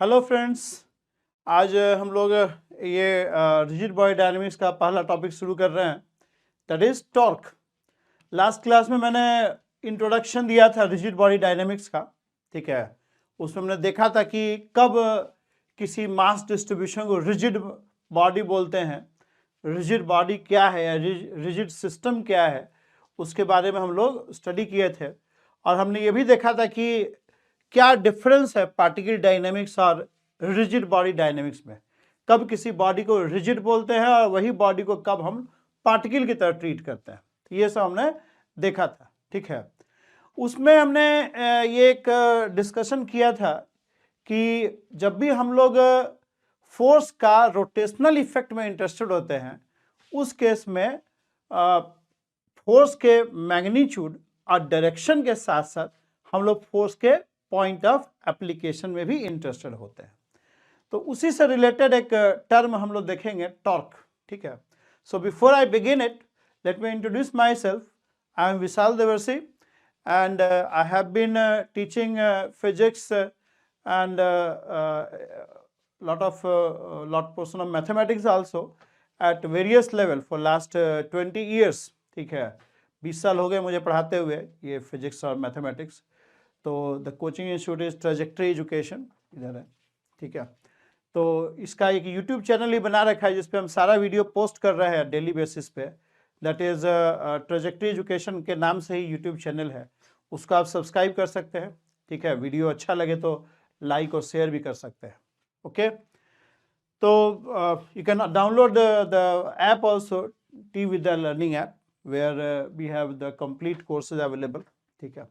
Hello friends. आज हम लोग ये रिजिड बॉडी डायनेमिक्स का पहला टॉपिक शुरू कर रहे हैं, that is torque. Last class में मैंने इंट्रोडक्शन दिया था रिजिड बॉडी डायनेमिक्स का, ठीक है। उसमें हमने देखा था कि कब किसी मास डिस्ट्रीब्यूशन को रिजिड बॉडी बोलते हैं, रिजिड बॉडी क्या है या रिजिड सिस्टम क्या है, उसके बारे में हम लोग स्टडी किए थे। और हमने ये भी देखा था कि क्या डिफरेंस है पार्टिकल डायनेमिक्स और रिजिड बॉडी डायनेमिक्स में। कब किसी बॉडी को रिजिड बोलते हैं और वही बॉडी को कब हम पार्टिकल की तरह ट्रीट करते हैं, ये सब हमने देखा था, ठीक है। उसमें हमने ये एक डिस्कशन किया था कि जब भी हम लोग फोर्स का रोटेशनल इफेक्ट में इंटरेस्टेड होते हैं, उस केस में फोर्स के मैग्नीट्यूड और डायरेक्शन के साथ साथ हम लोग फोर्स के पॉइंट ऑफ एप्लीकेशन में भी इंटरेस्टेड होते हैं। तो उसी से रिलेटेड एक टर्म हम लोग देखेंगे, टॉर्क, ठीक है। So before I begin it, let me introduce myself. I am Vishal Devarsi and I have been teaching physics and lot portion of mathematics also at various level for last 20 years, ठीक है। 20 साल हो गए मुझे पढ़ाते हुए ये फिजिक्स और मैथमेटिक्स। तो the coaching institute is trajectory education, इधर है, ठीक है। तो इसका एक यूट्यूब चैनल ही बना रखा है जिसपे हम सारा वीडियो पोस्ट कर रहे हैं डेली बेसिस पे, दैट इज ट्रेजेक्ट्री एजुकेशन के नाम से ही यूट्यूब चैनल है, उसको आप सब्सक्राइब कर सकते हैं, ठीक है। वीडियो अच्छा लगे तो लाइक और शेयर भी कर सकते हैं, ओके। तो you can download the app also, T Vidya learning app, where we have the complete courses available, ठीक है।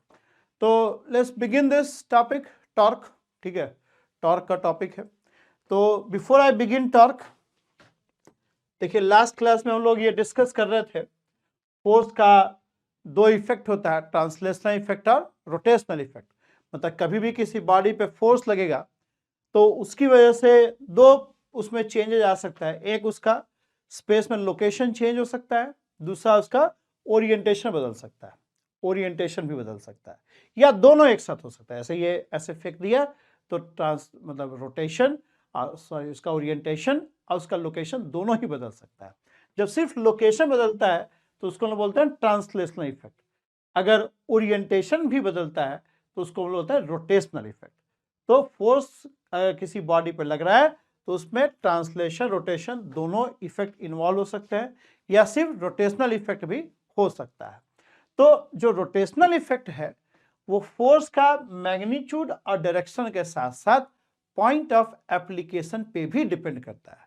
तो let's begin this topic, torque, ठीक है। टॉर्क का टॉपिक है। तो बिफोर आई बिगिन टॉर्क, देखिए लास्ट क्लास में हम लोग ये डिस्कस कर रहे थे फोर्स का दो इफेक्ट होता है, ट्रांसलेशनल इफेक्ट और रोटेशनल इफेक्ट। मतलब कभी भी किसी बॉडी पे फोर्स लगेगा तो उसकी वजह से दो उसमें चेंजेस आ सकता है। एक उसका स्पेस में लोकेशन चेंज हो सकता है, दूसरा उसका ओरिएंटेशन बदल सकता है, ओरिएंटेशन भी बदल सकता है, या दोनों एक साथ हो सकता है। ऐसे ये ऐसे फेंक दिया तो मतलब रोटेशन सॉरी उसका ओरिएंटेशन और उसका लोकेशन दोनों ही बदल सकता है। जब सिर्फ लोकेशन बदलता है तो उसको हम बोलते हैं ट्रांसलेशनल इफेक्ट। अगर ओरिएंटेशन भी बदलता है तो उसको बोलते हैं रोटेशनल इफेक्ट। तो फोर्स किसी बॉडी पर लग रहा है तो उसमें ट्रांसलेशन रोटेशन दोनों इफेक्ट इन्वॉल्व हो सकते हैं, या सिर्फ रोटेशनल इफेक्ट भी हो सकता है। तो जो रोटेशनल इफेक्ट है वो फोर्स का मैग्नीट्यूड और डायरेक्शन के साथ साथ पॉइंट ऑफ एप्लीकेशन पे भी डिपेंड करता है।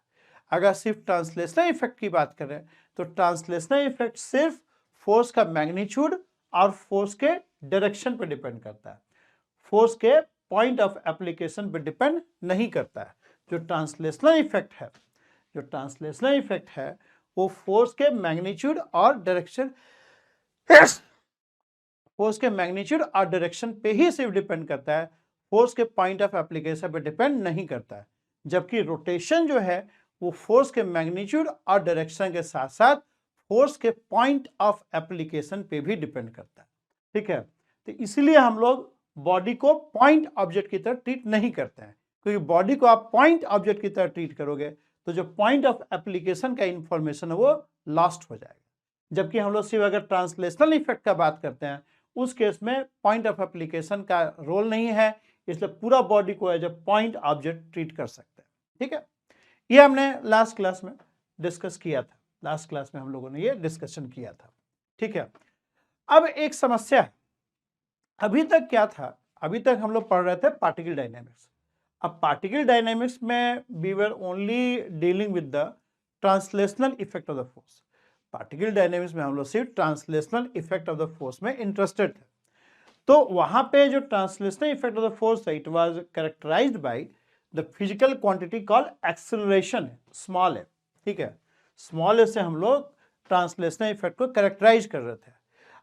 अगर सिर्फ ट्रांसलेशनल इफेक्ट की बात करें तो ट्रांसलेशनल इफेक्ट सिर्फ फोर्स का मैग्नीट्यूड और फोर्स के डायरेक्शन पे डिपेंड करता है, फोर्स के पॉइंट ऑफ एप्लीकेशन पे डिपेंड नहीं करता है। जो ट्रांसलेशनल इफेक्ट है, जो ट्रांसलेशनल इफेक्ट है वो फोर्स के मैग्नीट्यूड और डायरेक्शन फोर्स के मैग्नीट्यूड और डायरेक्शन पे ही सिर्फ डिपेंड करता है, फोर्स के पॉइंट ऑफ एप्लीकेशन पे डिपेंड नहीं करता है। जबकि रोटेशन जो है वो फोर्स के मैग्नीट्यूड और डायरेक्शन के साथ साथ फोर्स के पॉइंट ऑफ एप्लीकेशन पे भी डिपेंड करता है, ठीक है। तो इसलिए हम लोग बॉडी को पॉइंट ऑब्जेक्ट की तरह ट्रीट नहीं करते हैं, क्योंकि बॉडी को आप पॉइंट ऑब्जेक्ट की तरह ट्रीट करोगे तो जो पॉइंट ऑफ एप्लीकेशन का इंफॉर्मेशन है वो लॉस्ट हो जाएगा। जबकि हम लोग सिर्फ अगर ट्रांसलेशनल इफेक्ट का बात करते हैं उस केस में पॉइंट ऑफ एप्लीकेशन का रोल नहीं है, इसलिए पूरा बॉडी को as a point object treat कर सकते हैं, ठीक है। ये हमने लास्ट क्लास में डिस्कस किया था, लास्ट क्लास में हम लोगों ने ये डिस्कशन किया था, ठीक है। अब एक समस्या है, अभी तक क्या था, अभी तक हम लोग पढ़ रहे थे पार्टिकल डायनेमिक्स। अब पार्टिकल डायनेमिक्स में we were only dealing with the translational effect of the force. Particle dynamics में हम लोग सिर्फ translational effect of the force में इंटरेस्टेड थे। तो वहां पे जो translational effect of the force है, it was characterised by the physical quantity called acceleration, small A, ठीक है। स्मॉल ए से हम लोग ट्रांसलेशनल इफेक्ट को कैरेक्टराइज कर रहे थे।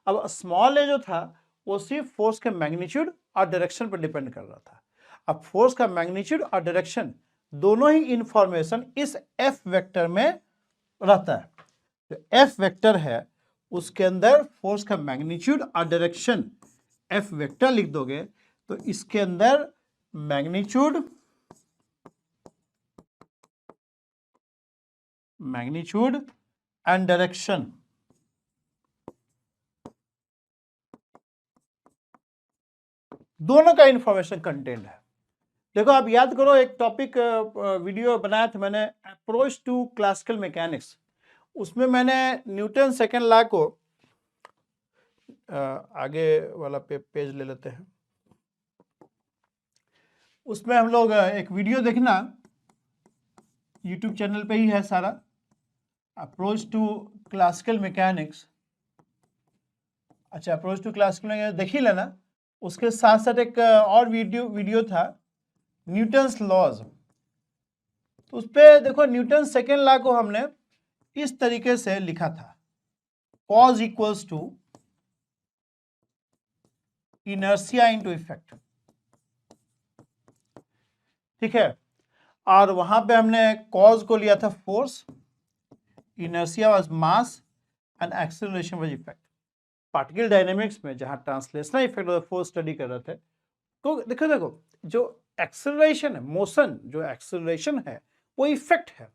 अब स्मॉल ए जो था वो सिर्फ फोर्स के मैग्नीट्यूड और डायरेक्शन पर डिपेंड कर रहा था। अब फोर्स का मैग्नीट्यूड और डायरेक्शन दोनों ही इंफॉर्मेशन इस एफ वेक्टर में रहता है। जो एफ वेक्टर है उसके अंदर फोर्स का मैग्नीट्यूड और डायरेक्शन एफ वेक्टर लिख दोगे तो इसके अंदर मैग्नीट्यूड मैग्नीट्यूड एंड डायरेक्शन। दोनों का इंफॉर्मेशन कंटेंट है। देखो आप याद करो, एक टॉपिक वीडियो बनाया था मैंने, अप्रोच टू क्लासिकल मैकेनिक्स। उसमें मैंने न्यूटन सेकेंड लॉ को आगे वाला पेज ले लेते हैं। उसमें हम लोग एक वीडियो देखना, यूट्यूब चैनल पे ही है सारा, अप्रोच टू क्लासिकल मैकेनिक्स। अच्छा, अप्रोच टू क्लासिकल मैकेनिक्स देख ही लेना। उसके साथ साथ एक और वीडियो था, न्यूटन्स लॉज। तो उस पर देखो, न्यूटन सेकेंड लॉ को हमने इस तरीके से लिखा था, cause equals to inertia into effect. ठीक है, और वहां पे हमने कॉज को लिया था force, inertia was mass and acceleration was effect. Particle dynamics में जहां translational effect of force study कर रहे थे, तो देखो जो एक्सेलरेशन है, मोशन जो एक्सेलरेशन है वो इफेक्ट है,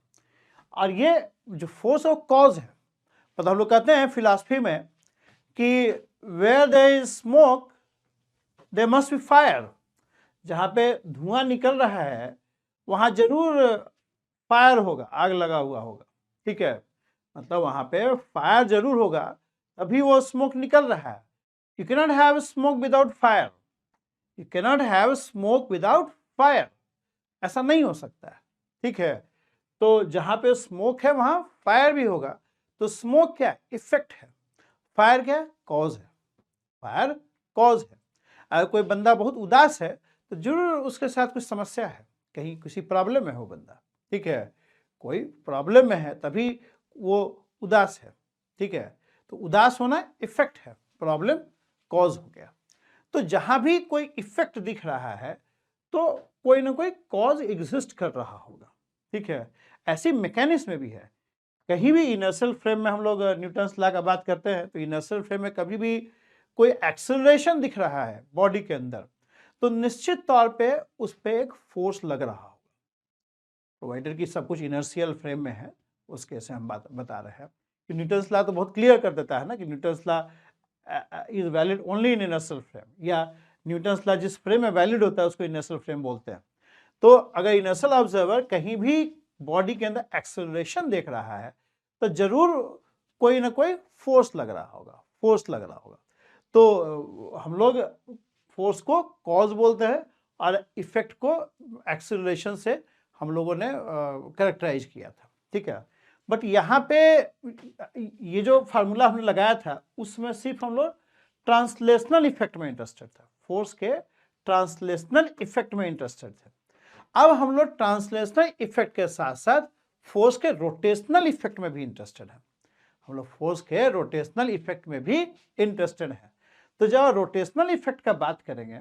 और ये जो फोर्स है वो कॉज है। पता हम लोग कहते हैं फिलॉसफी में कि where there is smoke there must be fire. जहां पे धुआं निकल रहा है वहां जरूर फायर होगा, आग लगा हुआ होगा। ठीक है, मतलब वहां पे फायर जरूर होगा, तभी वो स्मोक निकल रहा है। You cannot have smoke without fire, you cannot have smoke without fire, ऐसा नहीं हो सकता है। ठीक है, तो जहां पे स्मोक है वहां फायर भी होगा। तो स्मोक क्या है? इफेक्ट है। फायर क्या है? कॉज है। फायर कॉज है। अगर कोई बंदा बहुत उदास है तो जरूर उसके साथ कुछ समस्या है, कहीं किसी प्रॉब्लम में हो बंदा। ठीक है, कोई प्रॉब्लम में है तभी वो उदास है। ठीक है, तो उदास होना इफेक्ट है, प्रॉब्लम कॉज हो गया। तो जहां भी कोई इफेक्ट दिख रहा है तो कोई ना कोई कॉज एग्जिस्ट कर रहा होगा। ठीक है, ऐसी मैकेनिज्म में भी है। कहीं भी इनर्शियल फ्रेम में हम लोग न्यूटन्स लॉ का बात करते हैं तो इनर्शियल फ्रेम में कभी भी कोई एक्सेलरेशन दिख रहा है बॉडी के अंदर, तो निश्चित तौर पे उस पर एक फोर्स लग रहा होगा। प्रोवाइडर की सब कुछ इनर्शियल फ्रेम में है, उसके से हम बात बता रहे हैं कि न्यूटन्स लॉ तो बहुत क्लियर कर देता है ना कि Newton's law is valid only in inertial frame, या न्यूटन्स लॉ जिस फ्रेम में वैलिड होता है उसको इनर्शियल फ्रेम बोलते हैं। तो अगर इनर्शियल ऑब्जर्वर कहीं भी बॉडी के अंदर एक्सेलरेशन देख रहा है तो जरूर कोई ना कोई फोर्स लग रहा होगा, फोर्स लग रहा होगा। तो हम लोग फोर्स को कॉज बोलते हैं और इफेक्ट को एक्सेलरेशन से हम लोगों ने कैरेक्टराइज किया था। ठीक है, बट यहाँ पे ये जो फार्मूला हमने लगाया था उसमें सिर्फ हम लोग ट्रांसलेशनल इफेक्ट में इंटरेस्टेड था, फोर्स के ट्रांसलेशनल इफेक्ट में इंटरेस्टेड थे। अब हम लोग ट्रांसलेशनल इफेक्ट के साथ साथ फोर्स के रोटेशनल इफेक्ट में भी इंटरेस्टेड है। हम लोग फोर्स के रोटेशनल इफेक्ट में भी इंटरेस्टेड है। तो जब रोटेशनल इफेक्ट का बात करेंगे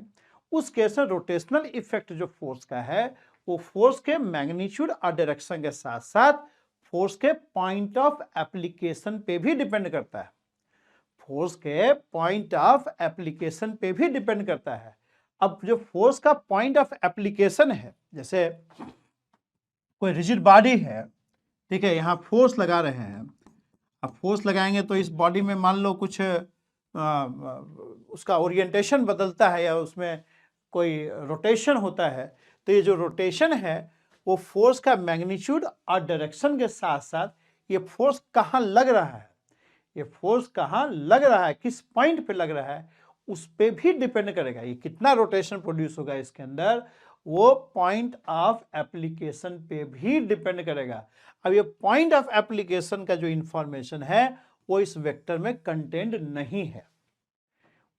उस केस में रोटेशनल इफेक्ट जो फोर्स का है वो फोर्स के मैग्नीट्यूड और डायरेक्शन के साथ साथ फोर्स के पॉइंट ऑफ एप्लीकेशन पे भी डिपेंड करता है। फोर्स के पॉइंट ऑफ एप्लीकेशन पे भी डिपेंड करता है। अब जो फोर्स का पॉइंट ऑफ एप्लीकेशन है, जैसे कोई रिजिड बॉडी है, ठीक है, यहाँ फोर्स लगा रहे हैं, अब फोर्स लगाएंगे तो इस बॉडी में मान लो कुछ उसका ओरिएंटेशन बदलता है या उसमें कोई रोटेशन होता है, तो ये जो रोटेशन है वो फोर्स का मैग्नीट्यूड और डायरेक्शन के साथ साथ ये फोर्स कहाँ लग रहा है, ये फोर्स कहाँ लग रहा है, किस पॉइंट पे लग रहा है, उस पे भी डिपेंड करेगा। ये कितना रोटेशन प्रोड्यूस होगा इसके अंदर, वो पॉइंट ऑफ एप्लीकेशन पे भी डिपेंड करेगा। अब ये पॉइंट ऑफ एप्लीकेशन का जो इंफॉर्मेशन है वो इस वेक्टर में कंटेंट नहीं है,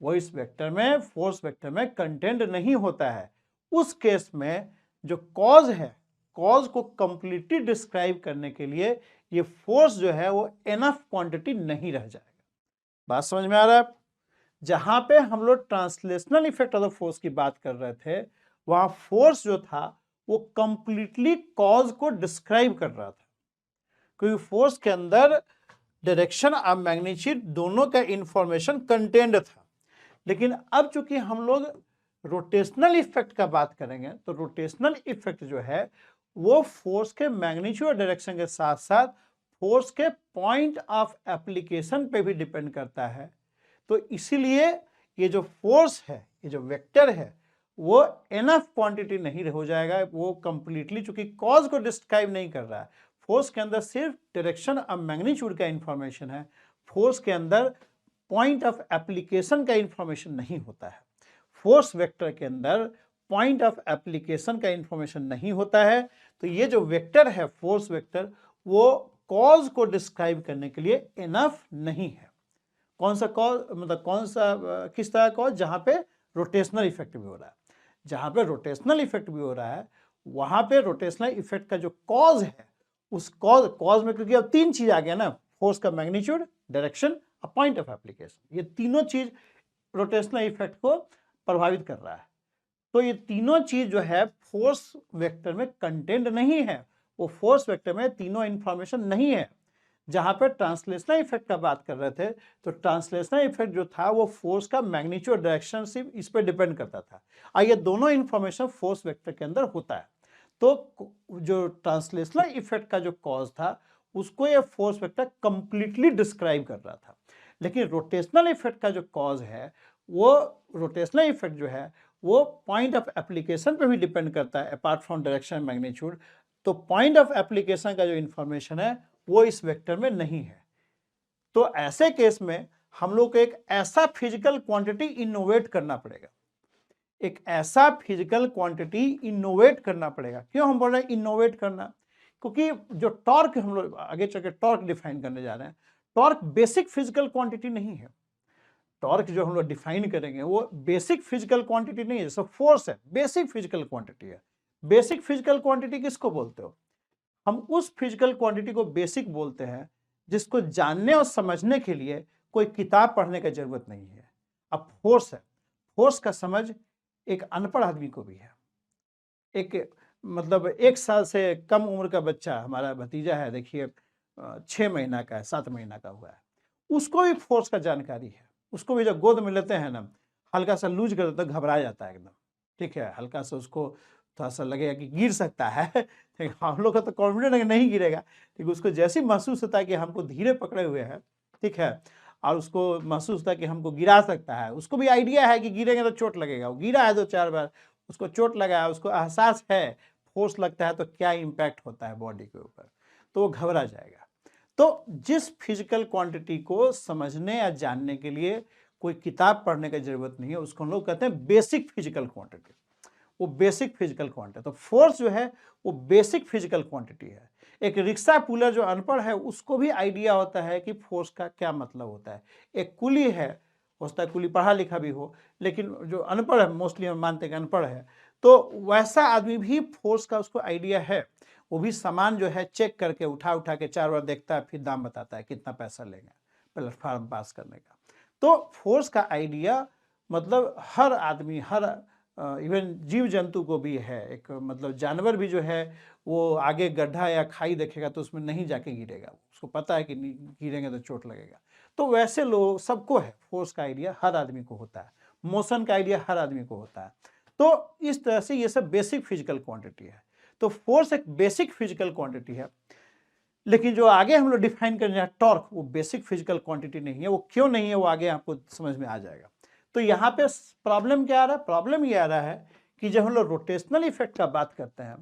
वो इस वेक्टर में, फोर्स वेक्टर में कंटेंट नहीं होता है। उस केस में जो कॉज है, कॉज को कंप्लीटली डिस्क्राइब करने के लिए ये फोर्स जो है वो एनफ क्वांटिटी नहीं रह जाएगा। बात समझ में आ रहा है? जहां पे हम लोग translational effect of the force की बात कर रहे थे वहां फोर्स जो था वो कंप्लीटली कॉज को डिस्क्राइब कर रहा था, क्योंकि फोर्स के अंदर डायरेक्शन और मैग्नीट्यूड दोनों का इंफॉर्मेशन कंटेंट था। लेकिन अब चूंकि हम लोग रोटेशनल इफेक्ट का बात करेंगे तो रोटेशनल इफेक्ट जो है वो फोर्स के मैग्नीट्यूड और डायरेक्शन के साथ साथ फोर्स के पॉइंट ऑफ एप्लीकेशन पे भी डिपेंड करता है। तो इसीलिए ये जो फोर्स है, ये जो वेक्टर है, वो एनफ क्वांटिटी नहीं हो जाएगा, वो कंप्लीटली, चूंकि कॉज को डिस्क्राइब नहीं कर रहा है। फोर्स के अंदर सिर्फ डायरेक्शन और मैग्नीट्यूड का इंफॉर्मेशन है, फोर्स के अंदर पॉइंट ऑफ एप्लीकेशन का इंफॉर्मेशन नहीं होता है। फोर्स वेक्टर के अंदर पॉइंट ऑफ एप्लीकेशन का इंफॉर्मेशन नहीं होता है। तो ये जो वेक्टर है फोर्स वेक्टर, वो कॉज को डिस्क्राइब करने के लिए इनफ नहीं है। कौन सा कॉज, मतलब कौन सा, किस तरह कॉज, जहां पे रोटेशनल इफेक्ट भी हो रहा है। जहां पे रोटेशनल इफेक्ट भी हो रहा है, वहां पे रोटेशनल इफेक्ट का जो कॉज है, उस कॉज में, क्योंकि अब तीन चीज आ गया ना, फोर्स का मैग्नीट्यूड, डायरेक्शन और पॉइंट ऑफ एप्लीकेशन, ये तीनों चीज रोटेशनल इफेक्ट को प्रभावित कर रहा है। तो ये तीनों चीज जो है फोर्स वेक्टर में कंटेंट नहीं है, वो फोर्स वेक्टर में तीनों इंफॉर्मेशन नहीं है। जहां पर ट्रांसलेशनल इफेक्ट का बात कर रहे थे, तो ट्रांसलेशनल इफेक्ट जो था वो फोर्स का मैग्नीट्यूड, डायरेक्शन सिर्फ इस पर डिपेंड करता था, और ये दोनों इंफॉर्मेशन फोर्स वेक्टर के अंदर होता है। तो जो ट्रांसलेशनल इफेक्ट का जो कॉज था, उसको ये फोर्स वेक्टर कंप्लीटली डिस्क्राइब कर रहा था। लेकिन रोटेशनल इफेक्ट का जो कॉज है, वो रोटेशनल इफेक्ट जो है वो पॉइंट ऑफ एप्लीकेशन पे भी डिपेंड करता है, अपार्ट फ्रॉम डायरेक्शन मैग्नीट्यूड। तो पॉइंट ऑफ एप्लीकेशन का जो इंफॉर्मेशन है वो इस वेक्टर में नहीं है। तो ऐसे केस में हम लोग को एक ऐसा फिजिकल क्वांटिटी इनोवेट करना पड़ेगा, एक ऐसा फिजिकल क्वांटिटी इनोवेट करना पड़ेगा। क्यों हम बोल रहे हैं इनोवेट करना? क्योंकि जो टॉर्क, हम लोग आगे चल के टॉर्क डिफाइन करने जा रहे हैं, टॉर्क बेसिक फिजिकल क्वांटिटी नहीं है। टॉर्क जो हम लोग डिफाइन करेंगे वो बेसिक फिजिकल क्वांटिटी नहीं है। जैसे फोर्स है, बेसिक फिजिकल क्वांटिटी है। बेसिक फिजिकल क्वांटिटी किसको बोलते हो? हम उस फिजिकल क्वांटिटी को बेसिक बोलते हैं जिसको जानने और समझने के लिए कोई किताब पढ़ने की जरूरत नहीं है। अब फोर्स है, फोर्स का समझ एक अनपढ़ आदमी को भी है। एक, मतलब 1 साल से कम उम्र का बच्चा, हमारा भतीजा है, देखिए 6 महीना का है, 7 महीना का हुआ है, उसको भी फोर्स का जानकारी है। उसको भी जब गोद में लेते हैं ना, हल्का सा लूज कर देते, घबरा जाता है एकदम, ठीक है, हल्का सा उसको थोड़ा सा लगेगा कि गिर सकता है ठीक, हम लोग का तो कॉन्फिडेंट है कि नहीं गिरेगा, ठीक, उसको जैसे ही महसूस होता है कि हमको धीरे पकड़े हुए हैं, ठीक है, और उसको महसूस होता है कि हमको गिरा सकता है, उसको भी आइडिया है कि गिरेंगे तो चोट लगेगा, वो गिरा है 2-4 बार, उसको चोट लगा है, उसको एहसास है फोर्स लगता है तो क्या इम्पैक्ट होता है बॉडी के ऊपर, तो वो घबरा जाएगा। तो जिस फिजिकल क्वांटिटी को समझने या जानने के लिए कोई किताब पढ़ने की जरूरत नहीं है, उसको हम लोग कहते हैं बेसिक फिजिकल क्वांटिटी। वो बेसिक फिजिकल क्वांटिटी, तो फोर्स जो है वो बेसिक फिजिकल क्वांटिटी है। एक रिक्शा पुलर जो अनपढ़ है, उसको भी आइडिया होता है कि फोर्स का क्या मतलब होता है। एक कुली है, हो सकता है कुली पढ़ा लिखा भी हो, लेकिन जो अनपढ़ है, मोस्टली हम मानते हैं कि अनपढ़ है, तो वैसा आदमी भी फोर्स का उसको आइडिया है। वो भी सामान जो है चेक करके उठा उठा के 4 बार देखता है, फिर दाम बताता है कितना पैसा लेगा प्लेटफॉर्म पास करने का। तो फोर्स का आइडिया मतलब हर आदमी, हर इवन जीव जंतु को भी है। एक मतलब जानवर भी जो है वो आगे गड्ढा या खाई देखेगा तो उसमें नहीं जाके गिरेगा, उसको पता है कि गिरेंगे तो चोट लगेगा। तो वैसे लोग सबको है, फोर्स का आइडिया हर आदमी को होता है, मोशन का आइडिया हर आदमी को होता है। तो इस तरह से ये सब बेसिक फिजिकल क्वांटिटी है। तो फोर्स एक बेसिक फिजिकल क्वांटिटी है। लेकिन जो आगे हम लोग डिफाइन करेंगे हैं टॉर्क, वो बेसिक फिजिकल क्वांटिटी नहीं है। वो क्यों नहीं है वो आगे आपको समझ में आ जाएगा। तो यहाँ पे प्रॉब्लम क्या आ रहा है? प्रॉब्लम ये आ रहा है कि जब हम लोग रोटेशनल इफेक्ट का बात करते हैं,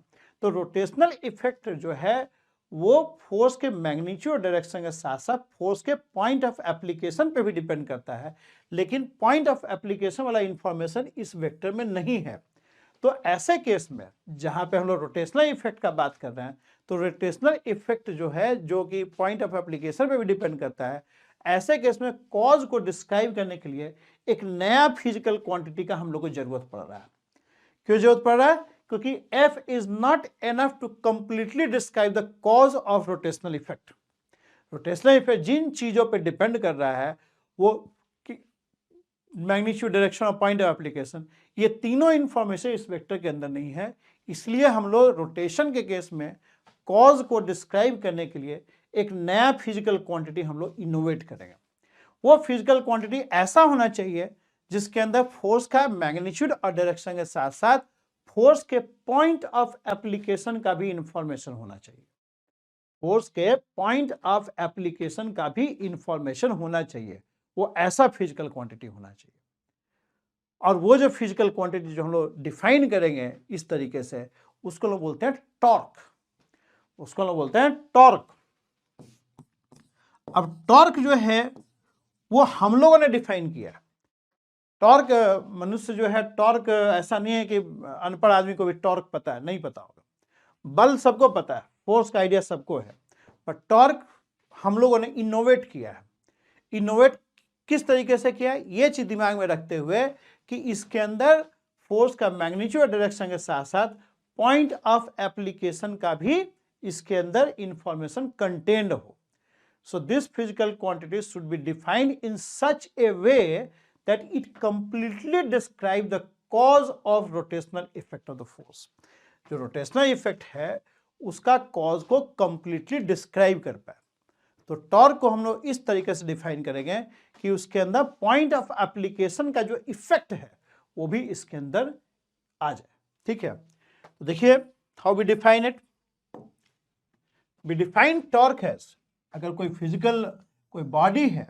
तो रोटेशनल इफेक्ट जो है वो फोर्स के मैग्नीट्यूड डायरेक्शन के साथ साथ फोर्स के पॉइंट ऑफ एप्लीकेशन पे भी डिपेंड करता है। लेकिन पॉइंट ऑफ एप्लीकेशन वाला इंफॉर्मेशन इस वेक्टर में नहीं है। तो ऐसे केस में जहां पे हम लोग रोटेशनल इफेक्ट का बात कर रहे हैं, तो रोटेशनल इफेक्ट जो है, जो कि पॉइंट ऑफ एप्लीकेशन पे भी डिपेंड करता है, ऐसे केस में कॉज को डिस्क्राइब करने के लिए एक नया फिजिकल क्वांटिटी का हम लोग को जरूरत पड़ रहा है। क्यों जरूरत पड़ रहा है? क्योंकि F is not enough to completely describe the cause of rotational effect. Rotational effect जिन चीजों पे डिपेंड कर रहा है, वो मैग्नीट्यूड, डायरेक्शन और पॉइंट ऑफ एप्लीकेशन, ये तीनों इंफॉर्मेशन इस वेक्टर के अंदर नहीं है। इसलिए हम लोग रोटेशन के केस में कॉज को डिस्क्राइब करने के लिए एक नया फिजिकल क्वांटिटी हम लोग इनोवेट करेंगे। वो फिजिकल क्वांटिटी ऐसा होना चाहिए जिसके अंदर फोर्स का मैग्नीट्यूड और डायरेक्शन के साथ साथ फोर्स के पॉइंट ऑफ एप्लीकेशन का भी इंफॉर्मेशन होना चाहिए। फोर्स के पॉइंट ऑफ एप्लीकेशन का भी इंफॉर्मेशन होना चाहिए, वो ऐसा फिजिकल क्वांटिटी होना चाहिए। और वो जो फिजिकल क्वांटिटी जो हम लोग डिफाइन करेंगे इस तरीके से, उसको लोग बोलते हैं टॉर्क, उसको लोग बोलते हैं टॉर्क। अब टॉर्क जो है वो हम लोगों ने डिफाइन किया। टॉर्क मनुष्य जो है, टॉर्क ऐसा नहीं है कि अनपढ़ आदमी को भी टॉर्क पता है, नहीं पता होगा। बल सबको पता है, फोर्स का आइडिया सबको है, पर टॉर्क हम लोगों ने इनोवेट किया है। इनोवेट किस तरीके से किया है, ये चीज दिमाग में रखते हुए कि इसके अंदर फोर्स का मैग्नीट्यूड और डायरेक्शन के साथ साथ पॉइंट ऑफ एप्लीकेशन का भी इसके अंदर इंफॉर्मेशन कंटेन्ड हो। So this physical quantity should be defined in such a way that it completely describe the cause of rotational effect of the force. जो रोटेशनल इफेक्ट है उसका कॉज को completely describe कर पाए। तो टॉर्क को हम लोग इस तरीके से डिफाइन करेंगे कि उसके अंदर पॉइंट ऑफ एप्लीकेशन का जो इफेक्ट है वो भी इसके अंदर आ जाए। ठीक है, तो देखिए how we define it. We define torque has, अगर कोई फिजिकल कोई बॉडी है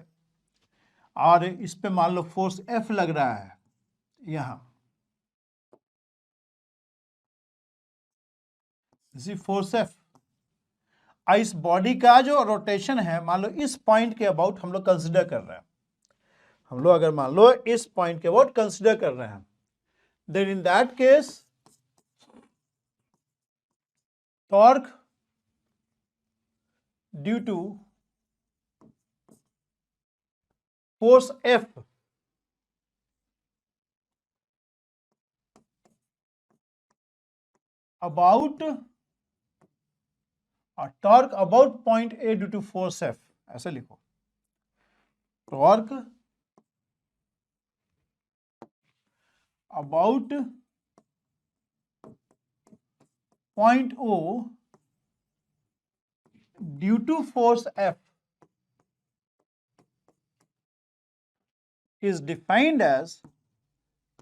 और इस पे मान लो फोर्स F लग रहा है यहां, फोर्स F, और इस बॉडी का जो रोटेशन है मान लो इस पॉइंट के अबाउट हम लोग कंसिडर कर रहे हैं, हम लोग अगर मान लो इस पॉइंट के अबाउट कंसिडर कर रहे हैं, then in that case torque due to force F about torque about point A due to force F, ऐसे लिखो, torque about point O due to force F is defined as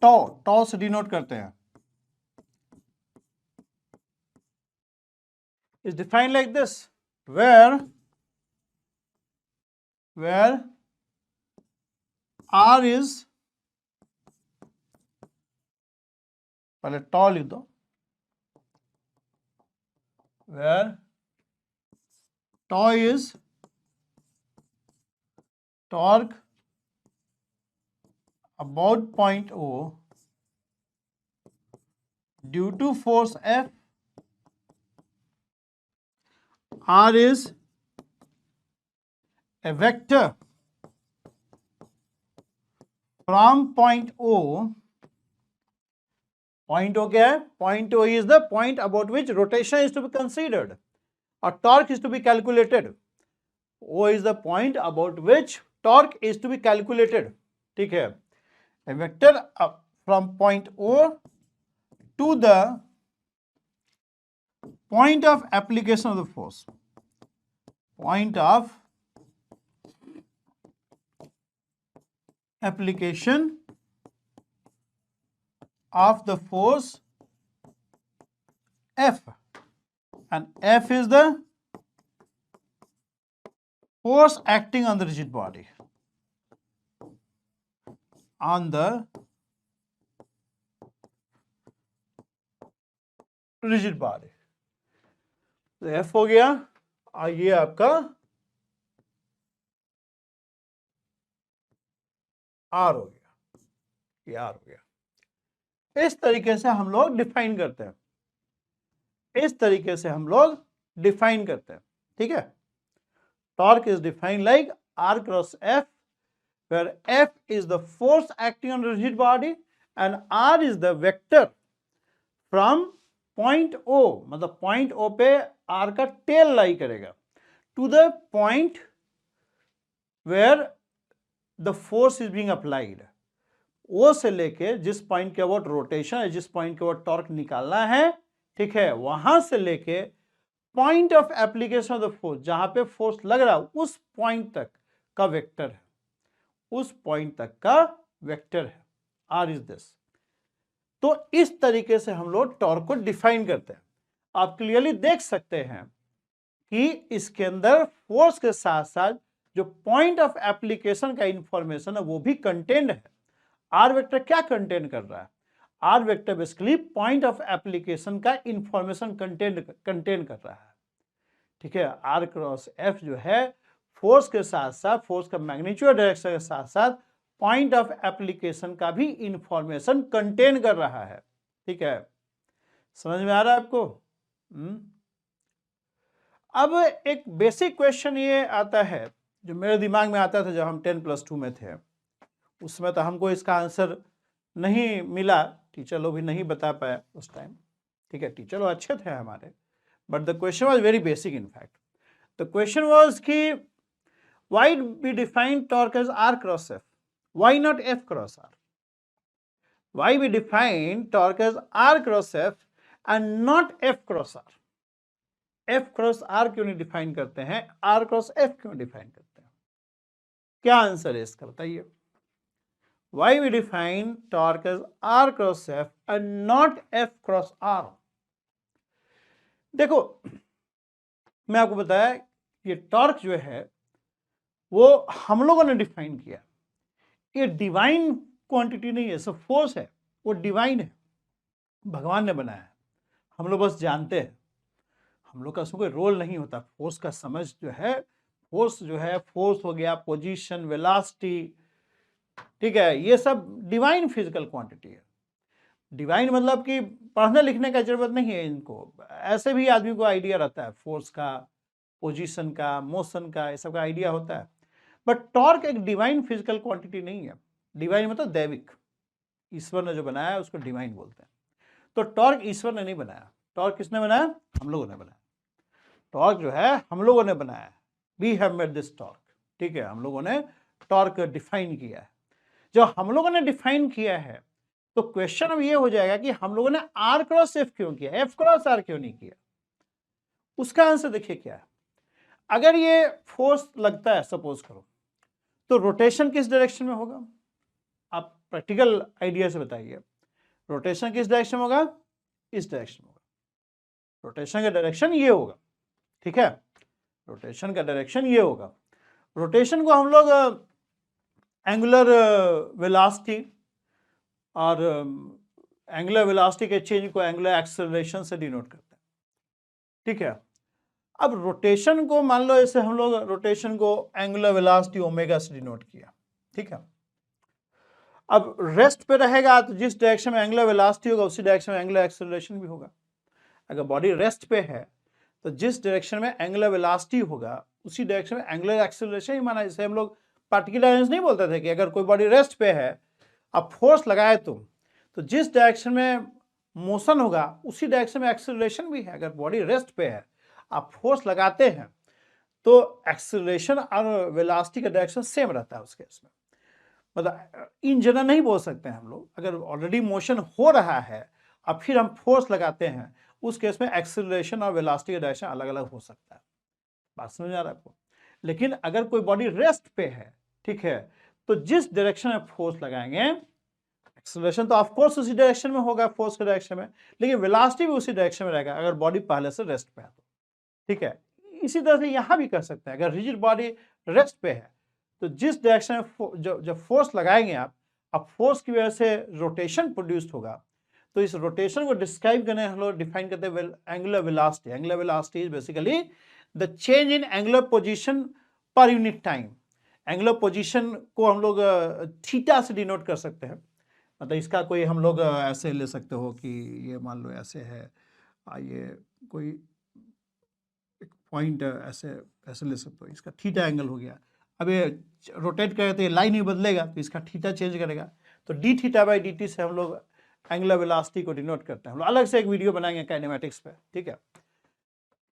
tau, tau से denote करते हैं, is defined like this, where R is, पहले tau लिख दो, where tau is torque about point O due to force F, R is a vector from point O. Point O क्या है? Point O is the point about which rotation is to be considered or torque is to be calculated. O is the point about which torque is to be calculated. ठीक है, a vector from point O to the point of application of the force, point of application of the force F, and F is the force acting on the rigid body, on the rigid body. तो F हो गया और ये आपका R हो गया, ये R हो गया। इस तरीके से हम लोग डिफाइन करते हैं, इस तरीके से हम लोग डिफाइन करते हैं। ठीक है, torque is defined like R cross F, where F is the force acting on the rigid body and R is the vector from point O, मतलब point O पे R का टेल लाई करेगा, to the point where the force is being applied. O से लेके जिस point के about rotation है, जिस पॉइंट के अबाउट टॉर्क निकालना है, ठीक है, वहां से लेके point of application of the force, जहां पे फोर्स लग रहा है उस पॉइंट तक का वेक्टर है, उस पॉइंट तक का वेक्टर है, आर इज दिस। तो इस तरीके से हम लोग टॉर्क को डिफाइन करते हैं। आप क्लियरली देख सकते हैं कि इसके अंदर फोर्स के साथ साथ जो पॉइंट ऑफ एप्लीकेशन का इंफॉर्मेशन है वो भी कंटेंट है। आर वेक्टर क्या कंटेन कर रहा है? R vector basically point of application का इंफॉर्मेशन कंटेन कर रहा है। ठीक है, आर क्रॉस एफ जो है फोर्स के साथ साथ, फोर्स का मैग्नीट्यूड डायरेक्शन के साथ साथ पॉइंट ऑफ एप्लीकेशन का भी इंफॉर्मेशन कंटेन कर रहा है। ठीक है, समझ में आ रहा है आपको? अब एक बेसिक क्वेश्चन ये आता है जो मेरे दिमाग में आता था जब हम 10+2 में थे। उसमें तो हमको इसका आंसर नहीं मिला, टीचर लोग भी नहीं बता पाए उस टाइम। ठीक है, टीचर लोग अच्छे थे हमारे, but the question was very basic in fact. The question was कि why we define torque as R cross F? Why not F cross R? Why we define torque as R cross F and not F cross R? F cross R क्यों नहीं define करते हैं, R cross F क्यों define करते हैं? क्या answer है इसका बताइए? Why we define torque as R cross F and not F cross R? देखो, मैं आपको बताया ये टॉर्क जो है वो हम लोगों ने डिफाइन किया। ये डिवाइन क्वांटिटी नहीं है, सब फोर्स है, वो डिवाइन है, भगवान ने बनाया है, हम लोग बस जानते हैं, हम लोग का उसमें कोई रोल नहीं होता। फोर्स का समझ जो है, फोर्स हो गया, पोजीशन, वेलोसिटी, ठीक है, ये सब डिवाइन फिजिकल क्वांटिटी है। डिवाइन मतलब कि पढ़ने लिखने का जरूरत नहीं है इनको, ऐसे भी आदमी को आइडिया रहता है फोर्स का, पोजीशन का, मोशन का, ये सब का आइडिया होता है। बट टॉर्क एक डिवाइन फिजिकल क्वांटिटी नहीं है। डिवाइन मतलब दैविक, ईश्वर ने जो बनाया है उसको डिवाइन बोलते हैं। तो टॉर्क ईश्वर ने नहीं बनाया, टॉर्क किसने बनाया? हम लोगों ने बनाया। टॉर्क जो है हम लोगों ने बनाया, we have made this torque. ठीक है, हम लोगों ने टॉर्क डिफाइन किया है। जो हम लोगों ने डिफाइन किया है तो क्वेश्चन अब ये हो जाएगा कि हम लोगों ने आर क्रॉस एफ क्यों किया, एफ क्रॉस आर क्यों नहीं किया? उसका आंसर देखिए क्या है। अगर ये फोर्स लगता है सपोज करो, तो रोटेशन किस डायरेक्शन में होगा? आप प्रैक्टिकल आइडिया से बताइए, रोटेशन किस डायरेक्शन में होगा? इस डायरेक्शन में होगा। रोटेशन का डायरेक्शन ये होगा। ठीक है, रोटेशन का डायरेक्शन ये होगा। रोटेशन को हम लोग एंगुलर वेलोसिटी और एंगुलर वेलोसिटी के चेंज को एंगुलर एक्सेलरेशन से डिनोट करते हैं। ठीक है, अब रोटेशन को मान लो ऐसे हम लोग रोटेशन को एंगुलर वेलोसिटी ओमेगा से डिनोट किया। ठीक है, अब रेस्ट पे रहेगा तो जिस डायरेक्शन में एंगुलर वेलोसिटी होगा उसी डायरेक्शन में एंगुलर एक्सेलरेशन भी होगा। अगर बॉडी रेस्ट पे है तो जिस डायरेक्शन में एंगुलर वेलोसिटी होगा उसी डायरेक्शन में एंगुलर एक्सेलरेशन ही माना। जैसे हम लोग पार्टिकुलर नहीं बोलते थे कि अगर कोई बॉडी रेस्ट पे है, अब फोर्स लगाए तुम, तो जिस डायरेक्शन में मोशन होगा उसी डायरेक्शन में एक्सेलरेशन भी है। अगर बॉडी रेस्ट पे है, आप फोर्स लगाते हैं तो एक्सेलरेशन और वेलोसिटी का डायरेक्शन सेम रहता है उस केस में। मतलब इन जनरल नहीं बोल सकते हैं हम लोग, अगर ऑलरेडी मोशन हो रहा है और फिर हम फोर्स लगाते हैं उस केस में एक्सेलरेशन और वेलोसिटी का डायरेक्शन अलग अलग हो सकता है। बात समझ आ रहा है आपको? लेकिन अगर कोई बॉडी रेस्ट पे है, ठीक है, तो जिस डायरेक्शन में फोर्स लगाएंगे एक्सेलरेशन तो ऑफ कोर्स उसी डायरेक्शन में होगा, फोर्स के डायरेक्शन में, लेकिन वेलोसिटी भी उसी डायरेक्शन में रहेगा अगर बॉडी पहले से रेस्ट पे है तो। ठीक है, इसी तरह से यहां भी कर सकते हैं, अगर रिजिड बॉडी रेस्ट पे है तो जिस डायरेक्शन में जब फोर्स लगाएंगे आप, अब फोर्स की वजह से रोटेशन प्रोड्यूस्ड होगा, तो इस रोटेशन को डिस्क्राइब करने हम लोग डिफाइन करते हैं angular velocity. Angular velocity is basically the change in angular position per unit time. Angular position को हम लोग थीटा से डिनोट कर सकते हैं। मतलब इसका कोई हम लोग ऐसे ले सकते हो कि ये मान लो ऐसे है, ये कोई एक पॉइंट ऐसे ऐसे ले सकते हो, इसका थीटा एंगल हो गया। अब ये रोटेट करें तो ये लाइन ही बदलेगा तो इसका थीटा चेंज करेगा, तो D theta by D T से हम लोग एंगुलर वेलोसिटी को डिनोट करते हैं। हम लोग अलग से एक वीडियो बनाएंगे काइनेमेटिक्स पे। ठीक है,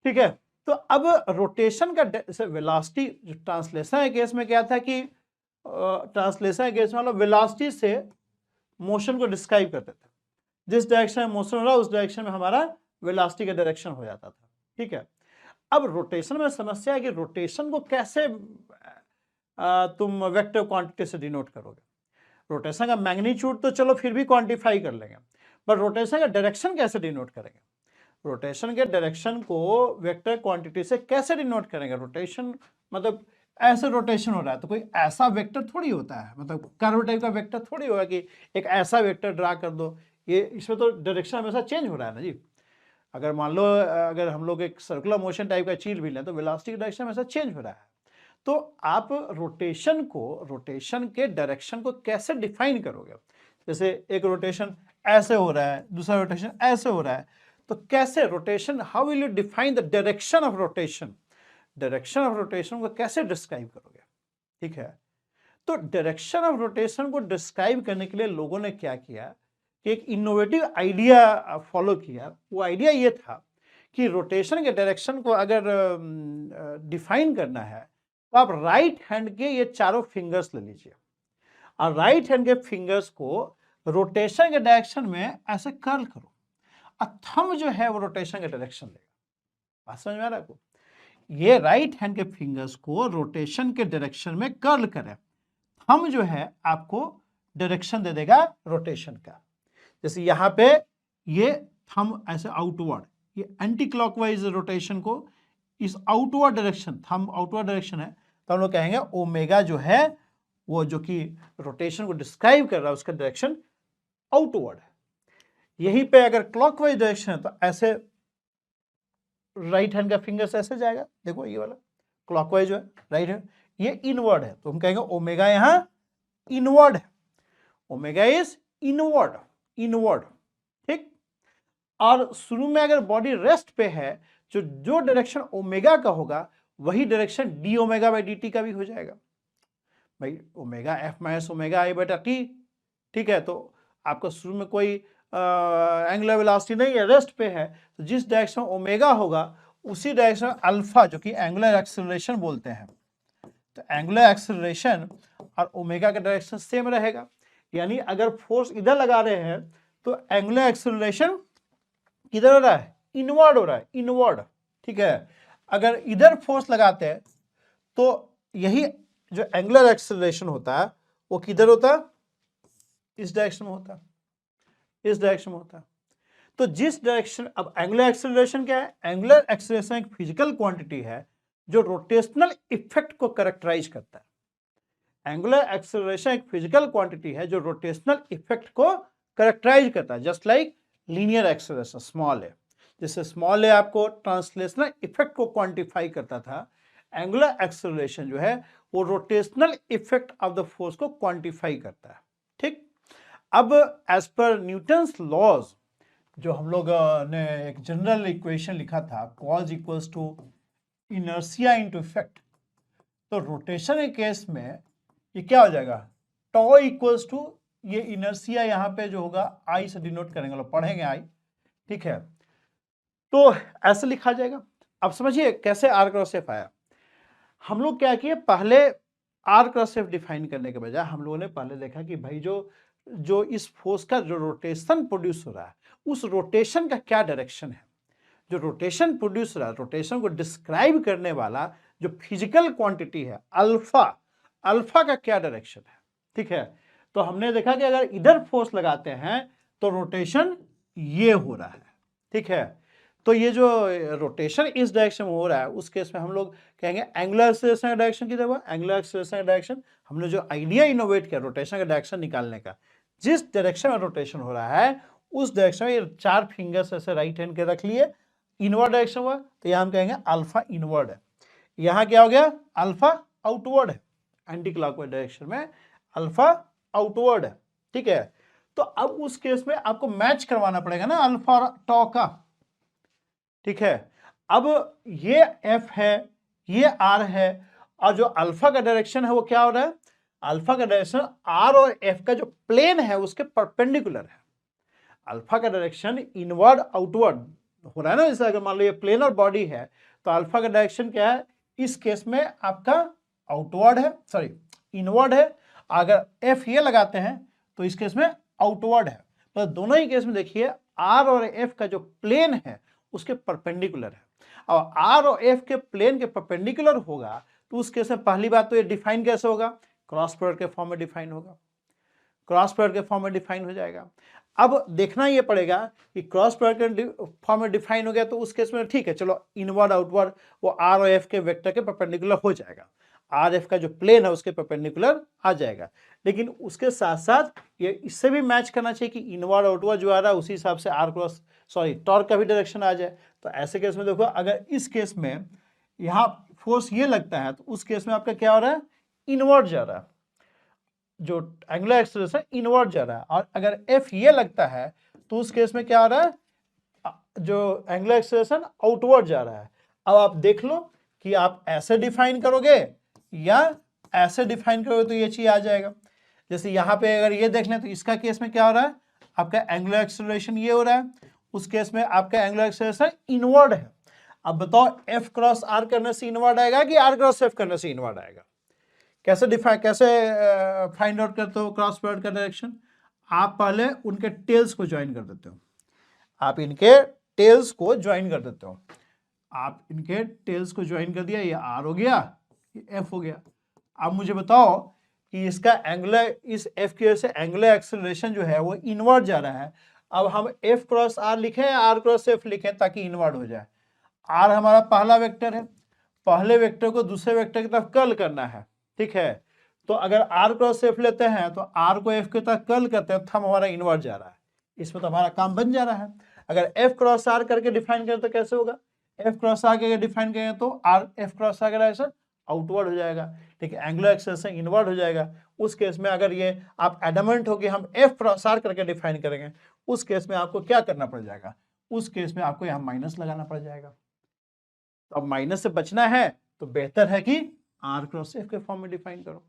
ठीक है, तो अब रोटेशन का वेलोसिटी ट्रांसलेशन के केस में क्या था कि ट्रांसलेशन के केस में मतलब वेलोसिटी से मोशन को डिस्क्राइब करते थे। जिस डायरेक्शन में मोशन हो रहा उस डायरेक्शन में हमारा वेलोसिटी का डायरेक्शन हो जाता था। ठीक है, अब रोटेशन में समस्या है कि रोटेशन को कैसे तुम वेक्टर क्वांटिटी से डिनोट करोगे। रोटेशन का मैग्नीट्यूड तो चलो फिर भी क्वांटिफाई कर लेंगे, बट रोटेशन का डायरेक्शन कैसे डिनोट करेंगे? रोटेशन के डायरेक्शन को वेक्टर क्वांटिटी से कैसे डिनोट करेंगे? रोटेशन मतलब ऐसे रोटेशन हो रहा है तो कोई ऐसा वेक्टर थोड़ी होता है, मतलब कर्व टाइप का वेक्टर थोड़ी होगा कि एक ऐसा वेक्टर ड्रा कर दो। ये इसमें तो डायरेक्शन हमेशा चेंज हो रहा है ना जी। अगर मान लो अगर हम लोग एक सर्कुलर मोशन टाइप का चीज भी लें तो वेलोसिटी का डायरेक्शन हमेशा चेंज हो रहा है। तो आप रोटेशन के डायरेक्शन को कैसे डिफाइन करोगे? जैसे एक रोटेशन ऐसे हो रहा है, दूसरा रोटेशन ऐसे हो रहा है, तो कैसे rotation, how will you define the direction of rotation? Direction of rotation को कैसे डिस्क्राइब करोगे? ठीक है, तो डायरेक्शन ऑफ रोटेशन को डिस्क्राइब करने के लिए लोगों ने क्या किया कि एक इनोवेटिव आइडिया फॉलो किया। वो आइडिया ये था कि रोटेशन के डायरेक्शन को अगर डिफाइन करना है तो आप राइट हैंड के ये चारों फिंगर्स ले लीजिए और राइट हैंड के फिंगर्स को रोटेशन के डायरेक्शन में ऐसे कर्ल करो और थंब जो है वो रोटेशन के डायरेक्शन लेगा। बात समझ में आ रहा है आपको? ये राइट हैंड के फिंगर्स को रोटेशन के डायरेक्शन में कर्ल करें, थंब जो है आपको डायरेक्शन दे देगा रोटेशन का। जैसे यहां पे ये थंब ऐसे आउटवर्ड, ये एंटी क्लॉकवाइज रोटेशन को इस outward direction, thumb outward direction है तो हम लोग कहेंगे ओमेगा जो है वो जो कि रोटेशन को डिस्क्राइब कर रहा है उसका डायरेक्शन आउटवर्ड है। यहीं पे अगर क्लॉकवाइज डायरेक्शन है तो ऐसे राइट हैंड का फिंगर्स ऐसे जाएगा, देखो ये वाला क्लॉकवाइज जो है राइट हैंड, ये इनवर्ड है तो हम कहेंगे ओमेगा यहां इनवर्ड है, ओमेगा इज इनवर्ड, इनवर्ड। ठीक, और शुरू में अगर बॉडी रेस्ट पे है जो डायरेक्शन ओमेगा का होगा वही direction D omega by D T का भी हो जाएगा भाई, ओमेगा एफ माइनस ओमेगा आई बटा टी। ठीक है, तो आपका शुरू में कोई एंगुलर वेलोसिटी नहीं है, रेस्ट पे है, तो जिस डायरेक्शन ओमेगा होगा उसी डायरेक्शन अल्फा जो कि एंगुलर एक्सेलरेशन बोलते हैं, तो एंगुलर एक्सेलरेशन और ओमेगा का डायरेक्शन सेम रहेगा। यानी अगर फोर्स इधर लगा रहे हैं तो एंगुलर एक्सेलरेशन किधर हो रहा है? इनवर्ड हो रहा है, इनवर्ड। ठीक है, अगर इधर फोर्स लगाते हैं तो यही जो एंगुलर एक्सेलरेशन होता है वो किधर होता है? इस डायरेक्शन में होता है, इस डायरेक्शन में होता है। तो जिस डायरेक्शन, अब एंगुलर एक्सेलरेशन क्या है? एंगुलर एक्सेलरेशन एक फिजिकल क्वांटिटी है जो रोटेशनल इफेक्ट को कैरेक्टराइज करता है। एंगुलर एक्सेलरेशन एक फिजिकल क्वांटिटी है जो रोटेशनल इफेक्ट को कैरेक्टराइज करता है, just like linear acceleration small है। जैसे स्मॉल है आपको ट्रांसलेशनल इफेक्ट को क्वांटिफाई करता था, एंगुलर एक्सेलरेशन जो है वो rotational effect of the force को क्वांटिफाई करता है। ठीक, अब एज पर न्यूटन्स लॉज जो हम लोग ने एक जनरल इक्वेशन लिखा था, cause equals to inertia into effect, तो रोटेशन के केस में ये क्या हो जाएगा? टॉ इक्वल्स टू ये इनर्शिया यहाँ पे जो होगा आई से डिनोट करेंगे, लोग पढ़ेंगे आई। ठीक है, तो ऐसे लिखा जाएगा। अब समझिए कैसे आर क्रॉस एफ आया। हम लोग क्या किए, पहले आर क्रॉस एफ डिफाइन करने के बजाय हम लोगों ने पहले देखा कि भाई जो इस फोर्स का जो रोटेशन प्रोड्यूस हो रहा है उस रोटेशन का क्या डायरेक्शन है। जो रोटेशन प्रोड्यूस हो रहा है, रोटेशन को डिस्क्राइब करने वाला जो फिजिकल क्वांटिटी है अल्फा, अल्फा का क्या डायरेक्शन है। ठीक है, तो हमने देखा कि अगर इधर फोर्स लगाते हैं तो रोटेशन ये हो रहा है। ठीक है, तो ये जो रोटेशन इस डायरेक्शन में हो रहा है उस केस में हम लोग कहेंगे एंगुलर एक्सेलरेशन का डायरेक्शन किधर हुआ? एंगुलर एक्सेलरेशन का डायरेक्शन, हमने जो आइडिया इनोवेट किया रोटेशन का डायरेक्शन निकालने का, जिस डायरेक्शन में रोटेशन हो रहा है उस डायरेक्शन में ये चार फिंगर्स ऐसे राइट हैंड के रख लिए, इनवर्ड डायरेक्शन हुआ तो यहां हम कहेंगे अल्फा इनवर्ड है। यहां क्या हो गया? अल्फा आउटवर्ड है, एंटी क्लॉकवाइज डायरेक्शन में अल्फा आउटवर्ड है। ठीक है, तो अब उस केस में आपको मैच करवाना पड़ेगा ना अल्फा और टॉ का। ठीक है, अब ये एफ है, ये आर है, और जो अल्फा का डायरेक्शन है वो क्या हो रहा है? अल्फा का डायरेक्शन आर और एफ का जो प्लेन है उसके परपेंडिकुलर है। अल्फा का डायरेक्शन इनवर्ड आउटवर्ड हो रहा है ना, जैसे अगर मान लो ये प्लेनर बॉडी है तो अल्फा का डायरेक्शन क्या है? इस केस में आपका आउटवर्ड है, सॉरी इनवर्ड है। अगर एफ ये लगाते हैं तो इस केस में आउटवर्ड है। तो दोनों ही केस में देखिए आर और एफ का जो प्लेन है उसके परपेंडिकुलर है, और आर और एफ के प्लेन के परपेंडिकुलर होगा तो उस केस में पहली बात तो ये डिफाइन कैसे होगा? क्रॉस प्रोडक्ट के फॉर्म में डिफाइन होगा, क्रॉस प्रोडक्ट के फॉर्म में डिफाइन हो जाएगा। अब देखना ये पड़ेगा कि क्रॉस प्रोडक्ट फॉर्म में डिफाइन हो गया तो उस केस में ठीक है, चलो इनवर्ड आउटवर्ड वो आर और एफ के वेक्टर के परपेंडिकुलर हो जाएगा, आर एफ का जो प्लेन है उसके परपेंडिकुलर आ जाएगा। लेकिन उसके साथ साथ ये इससे भी मैच करना चाहिए कि इनवर्ड आउटवर्ड जो आ रहा है उसी हिसाब से आर क्रॉस टॉर्क का भी डायरेक्शन आ जाए। तो ऐसे केस में देखो, अगर इस केस में यहाँ फोर्स ये लगता है तो उस केस में आपका क्या हो रहा है, इनवर्ड जा रहा है, जो एंगुलर एक्सेलरेशन इनवर्ड जा रहा है। और अगर एफ ये लगता है तो उस केस में क्या हो रहा है, जो एंगुलर एक्सेलरेशन आउटवर्ड जा रहा है। अब आप देख लो कि आप ऐसे डिफाइन करोगे या ऐसे डिफाइन करोगे तो ये चीज आ जाएगा। जैसे यहाँ पे अगर ये देख लें तो इसका केस में क्या हो रहा है, आपका एंगुलर एक्सेलरेशन ये हो रहा है, उस केस में आपका एंगुलर एक्सेलरेशन इनवर्ड है। अब बताओ एफ क्रॉस आर करने से इनवर्ड आएगा कि आर क्रॉस एफ करने से इनवर्ड आएगा? कैसे फाइंड आउट करते हो क्रॉस प्रोडक्ट का डायरेक्शन? आप पहले उनके टेल्स को ज्वाइन कर देते हो, आप इनके टेल्स को ज्वाइन कर देते हो, आप इनके टेल्स को ज्वाइन कर दिया, ये आर हो गया, ये एफ हो गया। अब मुझे बताओ कि इसका एंगुलर, इस एफ की वजह से एंगुलर एक्सेलरेशन जो है वो इनवर्ड जा रहा है। अब हम एफ क्रॉस आर लिखें या आर क्रॉस एफ लिखें ताकि इनवर्ड हो जाए? आर हमारा पहला वेक्टर है, पहले वेक्टर को दूसरे वेक्टर की तरफ कर्ल करना है, ठीक है। तो अगर आर क्रॉस एफ लेते हैं तो आर को एफ की तरफ कर्ल करते हैं, थंब हमारा इनवर्ड जा रहा है, इसमें तो हमारा काम बन जा रहा है। अगर एफ क्रॉस आर करके डिफाइन करें तो कैसे होगा, एफ क्रॉस आर करके डिफाइन करें तो आर एफ क्रॉस आर का डायरेक्शन आउटवर्ड हो जाएगा, ठीक है, एंगुलर एक्सेलरेशन इनवर्ड हो जाएगा। उस केस में अगर ये आप एडमेंट हो कि हम एफ क्रॉस आर करके डिफाइन करेंगे, उस केस में आपको क्या करना पड़ जाएगा, उस केस में आपको यहाँ माइनस लगाना पड़ जाएगा। तो अब माइनस से बचना है तो बेहतर है कि आर क्रॉस एफ के फॉर्म में डिफाइन करो।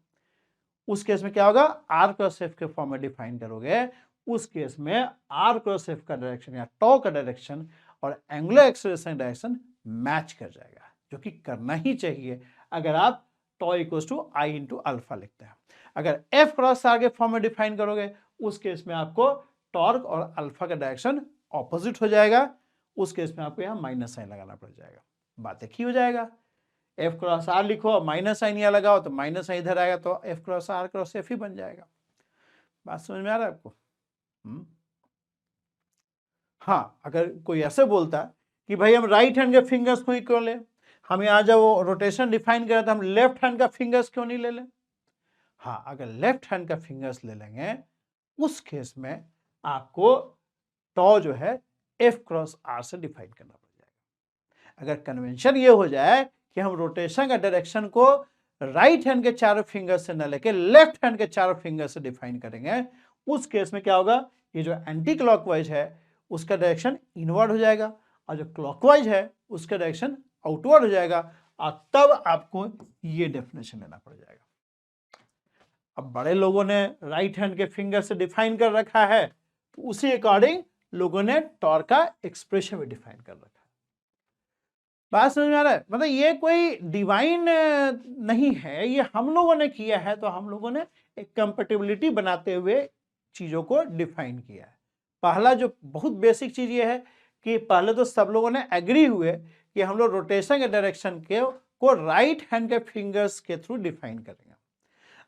उस केस में क्या होगा, आर क्रॉस एफ के फॉर्म में डिफाइन करोगे, उस केस में आर क्रॉस एफ का डायरेक्शन या टॉ का डायरेक्शन और एंगुलर एक्सेलरेशन डायरेक्शन मैच कर जाएगा, जो कि करना ही चाहिए अगर आप tau equals to I into alpha लिखते हैं। अगर एफ क्रॉस आर के फॉर्म में डिफाइन करोगे, उस केस में आपको टॉर्क और अल्फा का डायरेक्शन ऑपोजिट हो जाएगा, उस केस में आपको यहाँ माइनस साइन लगाना पड़ जाएगा। बात एक ही हो जाएगा, एफ क्रॉस आर लिखो माइनस साइन यहाँ लगाओ तो माइनस साइन इधर आएगा, तो F cross R cross F ही बन जाएगा। बात समझ में आ रहा है आपको? हाँ, अगर कोई ऐसे बोलता है कि भाई हम राइट हैंड के फिंगर्स को ही क्यों ले, हम यहाँ जब वो रोटेशन डिफाइन कर रहे थे हम लेफ्ट हैंड का फिंगर्स क्यों नहीं ले लें? हाँ, अगर लेफ्ट हैंड का फिंगर्स ले लेंगे उस केस में आपको टॉ जो है एफ क्रॉस आर से डिफाइन करना पड़ जाएगा। अगर कन्वेंशन ये हो जाए कि हम रोटेशन का डायरेक्शन को राइट हैंड के चारों फिंगर से न लेके लेफ्ट हैंड के चारों फिंगर से डिफाइन करेंगे, उस केस में क्या होगा, ये जो एंटी क्लॉकवाइज है उसका डायरेक्शन इनवर्ड हो जाएगा और जो क्लॉकवाइज है उसका डायरेक्शन आउटवर्ड हो जाएगा, और तब आपको ये डेफिनेशन लेना पड़ जाएगा। अब बड़े लोगों ने राइट हैंड के फिंगर से डिफाइन कर रखा है तो उसी अकॉर्डिंग लोगों ने टॉर्क का एक्सप्रेशन भी डिफाइन कर रखा है। बात समझ में आ रहा है? मतलब ये कोई डिवाइन नहीं है, ये हम लोगों ने किया है, तो हम लोगों ने एक कंपेटिबिलिटी बनाते हुए चीजों को डिफाइन किया है। पहला जो बहुत बेसिक चीज ये है कि पहले तो सब लोगों ने एग्री हुए कि हम लोग रोटेशन के डायरेक्शन को राइट हैंड के फिंगर्स के थ्रू डिफाइन करेंगे।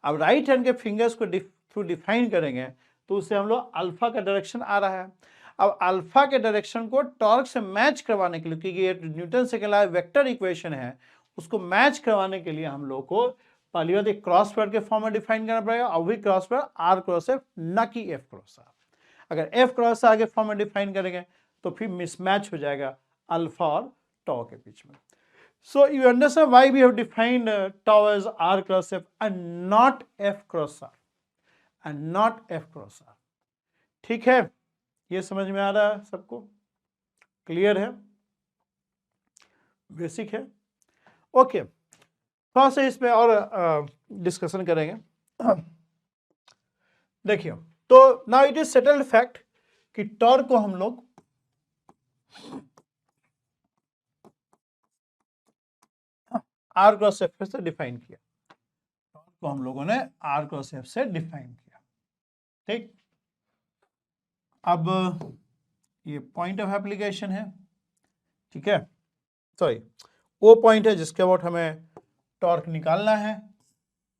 अब राइट हैंड के फिंगर्स को थ्रू डिफाइन करेंगे तो उससे हम लोग अल्फा का डायरेक्शन आ रहा है। अब अल्फा के डायरेक्शन को टॉर्क से मैच करवाने के लिए, क्योंकि ये न्यूटन से कहलाए वेक्टर इक्वेशन है, उसको मैच करवाने के लिए हम लोग को पहली बात एक क्रॉस प्रोडक्ट के फॉर्म में डिफाइन करना पड़ेगा, और वही cross product R cross F, न कि एफ क्रॉस आर। अगर एफ क्रॉस आर के फॉर्म में डिफाइन करेंगे तो फिर मिसमैच हो जाएगा अल्फा और टॉ के बीच में। So you understand why we have defined tau as r cross f and not f cross r and not f cross r। ठीक है, ये समझ में आ रहा है सबको? क्लियर है? बेसिक है? ओके, थोड़ा सा इसमें और डिस्कशन करेंगे। देखिए, तो now it is settled fact कि टॉर्क को हम लोग आर क्रॉस एफ से डिफाइन किया, टॉर्क को हम लोगों ने आर क्रॉस एफ से डिफाइन किया, ठीक। अब ये पॉइंट ऑफ एप्लीकेशन है, ठीक है, सॉरी वो पॉइंट है जिसके अबाउट हमें टॉर्क निकालना है,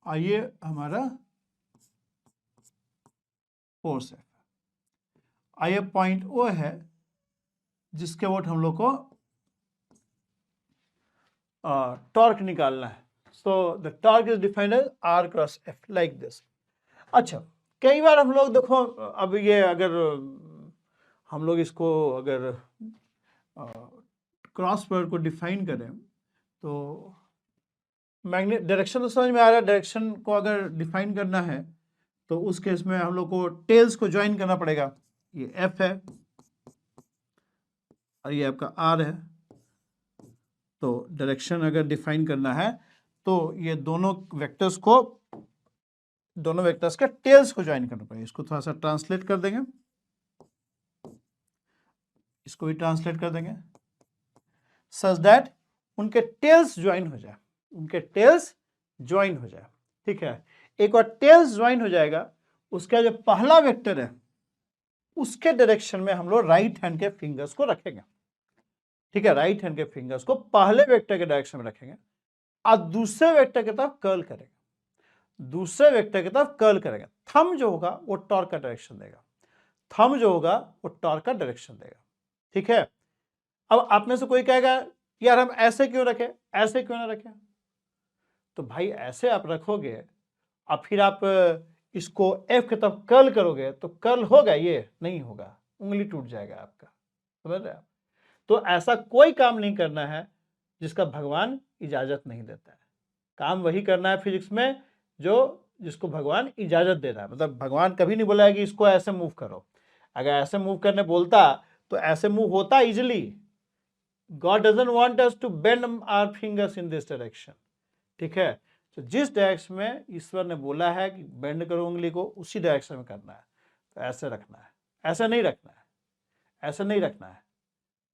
और ये हमारा फोर्स है। ये पॉइंट ओ है जिसके वोट हम लोग को टॉर्क निकालना है। So the torque is defined as R cross F like this. अच्छा, कई बार हम लोग देखो, अब ये अगर हम लोग इसको अगर क्रॉस प्रोडक्ट को डिफाइन करें तो मैग्नेट डायरेक्शन तो समझ में आ रहा है। डायरेक्शन को अगर डिफाइन करना है तो उस केस में हम लोग को टेल्स को ज्वाइन करना पड़ेगा। ये एफ है और ये आपका आर है। तो डायरेक्शन अगर डिफाइन करना है तो ये दोनों वेक्टर्स का टेल्स को ज्वाइन करना पड़ेगा। इसको थोड़ा सा ट्रांसलेट कर देंगे, इसको भी ट्रांसलेट कर देंगे सच दैट उनके टेल्स ज्वाइन हो जाए, उनके टेल्स ज्वाइन हो जाए। ठीक है, एक बार टेल्स ज्वाइन हो जाएगा, उसका जो पहला वेक्टर है उसके डायरेक्शन में हम लोग राइट हैंड के फिंगर्स को रखेंगे। ठीक है, राइट हैंड के फिंगर्स को पहले वेक्टर के डायरेक्शन में रखेंगे और दूसरे वेक्टर की तरफ कर्ल करेंगे, दूसरे वेक्टर की तरफ कर्ल करेंगे। थंब जो होगा वो टॉर्क का डायरेक्शन देगा, थंब जो होगा वो टॉर्क का डायरेक्शन देगा। ठीक है, अब आप में से कोई कहेगा यार हम ऐसे क्यों रखें, ऐसे क्यों ना रखें? तो भाई ऐसे आप रखोगे और फिर आप इसको एफ की तरफ कर्ल करोगे तो कर्ल होगा, ये नहीं होगा, उंगली टूट जाएगा आपका। समझ रहे हैं? तो ऐसा कोई काम नहीं करना है जिसका भगवान इजाजत नहीं देता है। काम वही करना है फिजिक्स में जिसको भगवान इजाजत दे रहा है। मतलब भगवान कभी नहीं बोला है कि इसको ऐसे मूव करो। अगर ऐसे मूव करने बोलता तो ऐसे मूव होता easily. God doesn't want us to bend our fingers in this direction. ठीक है, तो जिस डायरेक्शन में ईश्वर ने बोला है कि बेंड करो उंगली को, उसी डायरेक्शन में करना है। तो ऐसे रखना है, ऐसा नहीं रखना है, ऐसा नहीं रखना है।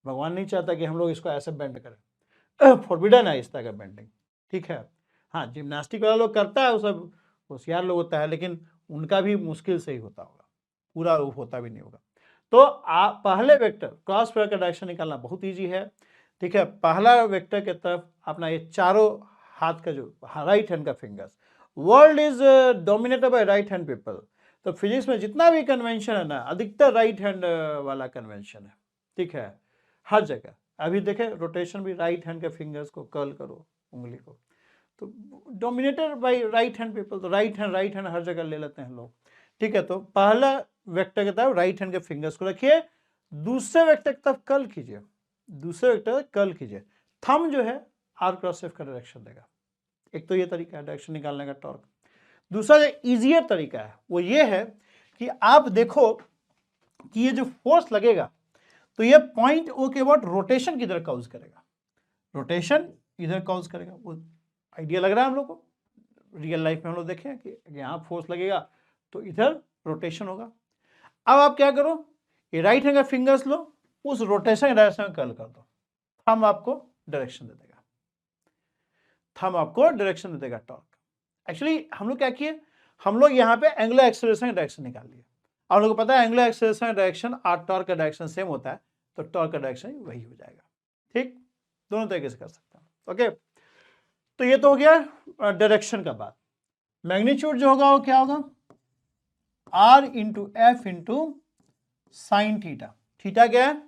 भगवान नहीं चाहता कि हम लोग इसको ऐसे बेंड करें, फॉरबिडन है इस तरह का बेंडिंग। ठीक है, हाँ जिम्नास्टिक वाला लोग करता है, वो सब होशियार लोग होता है, लेकिन उनका भी मुश्किल से ही होता होगा, पूरा होता भी नहीं होगा। तो पहले वेक्टर क्रॉस प्रोडक्ट का डायरेक्शन निकालना बहुत ईजी है। ठीक है, पहला वेक्टर की तरफ अपना ये चारों हाथ का जो राइट हैंड का fingers, world is dominated by right hand people. तो फिजिक्स में जितना भी कन्वेंशन है ना, अधिकतर राइट हैंड वाला कन्वेंशन है। ठीक है, हर जगह। अभी देखें रोटेशन भी राइट हैंड के फिंगर्स को कर्ल करो उंगली को, तो dominated by right hand people. तो राइट हैंड हर जगह ले लेते हैं लोग। ठीक है, तो पहला वेक्टर की तरफ राइट हैंड के फिंगर्स को रखिए, दूसरे वेक्टर की तरफ कर्ल कीजिए, दूसरे वेक्टर कर्ल कीजिए। थंब जो है आर क्रॉस एफ का डायरेक्शन देगा। एक तो ये तरीका है डायरेक्शन निकालने का टॉर्क। दूसरा जो इजियर तरीका है वो ये है कि आप देखो कि ये जो फोर्स लगेगा तो ये पॉइंट ओ के अबाउट रोटेशन किधर कॉज करेगा, रोटेशन इधर कॉज करेगा। वो आइडिया लग रहा है हम लोग को? रियल लाइफ में हम लोग देखें कि यहाँ फोर्स लगेगा तो इधर रोटेशन होगा। अब आप क्या करो, ये राइट हैंड का फिंगर्स लो, उस रोटेशन के डायरेक्शन में कर्ल कर दो, थंब आपको डायरेक्शन दे देगा, थंब आपको डायरेक्शन दे देगा टॉर्क। एक्चुअली हम लोग क्या किए, हम लोग यहाँ पे एंगुलर एक्सेलरेशन का डायरेक्शन निकाल लिए। आप लोगों को पता है एंगुलर एक्सेलरेशन का डायरेक्शन और टॉर्क का डायरेक्शन सेम होता है, तो टॉर्क का डायरेक्शन वही हो जाएगा। ठीक, दोनों तरीके से कर सकते हैं। ओके, तो ये तो हो गया डायरेक्शन का बात। मैग्नीट्यूड जो होगा वो क्या होगा, R into F into sine theta. Theta क्या है,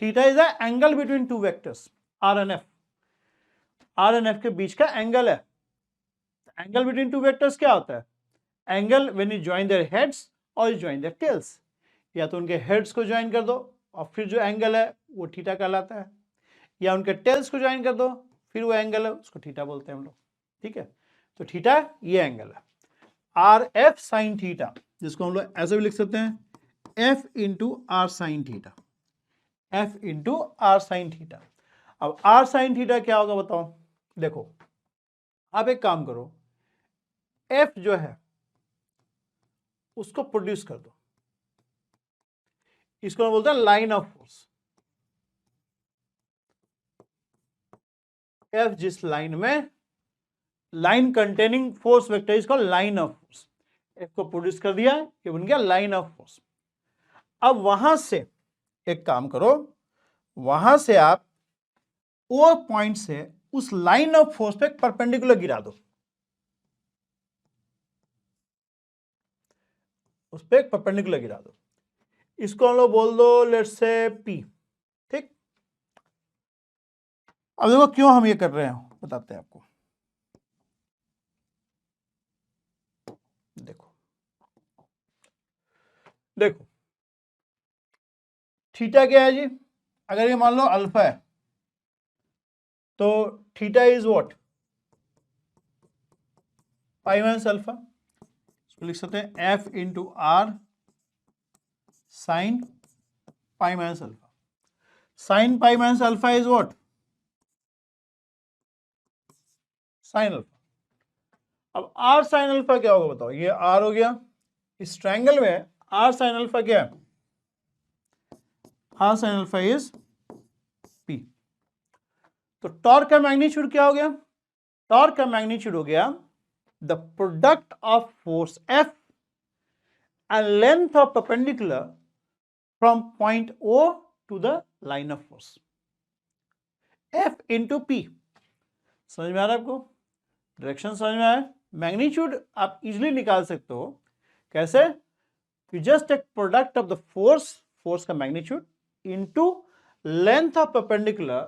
theta is the angle between two vectors R and F. R and F के बीच का एंगल है। एंगल बिटवीन टू वेक्टर्स क्या होता है, angle when you join their heads और यू ज्वाइन देयर टेल्स। या तो उनके हेड्स को ज्वाइन कर दो और फिर जो एंगल है वो थीटा कहलाता है, या उनके टेल्स को ज्वाइन कर दो फिर वो एंगल है उसको थीटा बोलते हैं हम लोग। ठीक है, तो थीटा ये एंगल है आर एफ साइन थीटा, जिसको हम लोग ऐसे भी लिख सकते हैं F into R sine theta, F into R sine theta. अब आर साइन थीटा क्या होगा बताओ। देखो आप एक काम करो, एफ जो है उसको प्रोड्यूस कर दो, इसको बोलते हैं लाइन ऑफ फोर्स। एफ जिस लाइन में, लाइन कंटेनिंग फोर्स वेक्टर इसको लाइन ऑफ फोर्स, एफ को प्रोड्यूस कर दिया, ये बन गया लाइन ऑफ फोर्स। अब वहां से एक काम करो, वहां से आप ओ पॉइंट से उस लाइन ऑफ फोर्स पे परपेंडिकुलर गिरा दो, उस पे परपेंडिकुलर गिरा दो। इसको हम लोग बोल दो लेट्स से P। ठीक, अब देखो क्यों हम ये कर रहे हैं बताते हैं आपको। देखो देखो थीटा क्या है जी, अगर ये मान लो अल्फा है तो theta is what, pi minus alpha. इसको लिख सकते हैं F into R sine pi minus alpha. Sine pi minus alpha is what, sine alpha. अब आर साइन अल्फा क्या होगा बताओ, ये आर हो गया, इस ट्रायंगल में आर साइन अल्फा क्या है, R sine alpha is P. तो टॉर्क का मैग्नीट्यूड क्या हो गया, टॉर्क का मैग्नीट्यूड हो गया the product of force F and length of perpendicular from point O to the line of force, F into P. समझ में आ रहा है आपको, डायरेक्शन समझ में आया। मैग्नीट्यूड आप इजिली निकाल सकते हो, कैसे, you just take product of the force, force का magnitude into length of perpendicular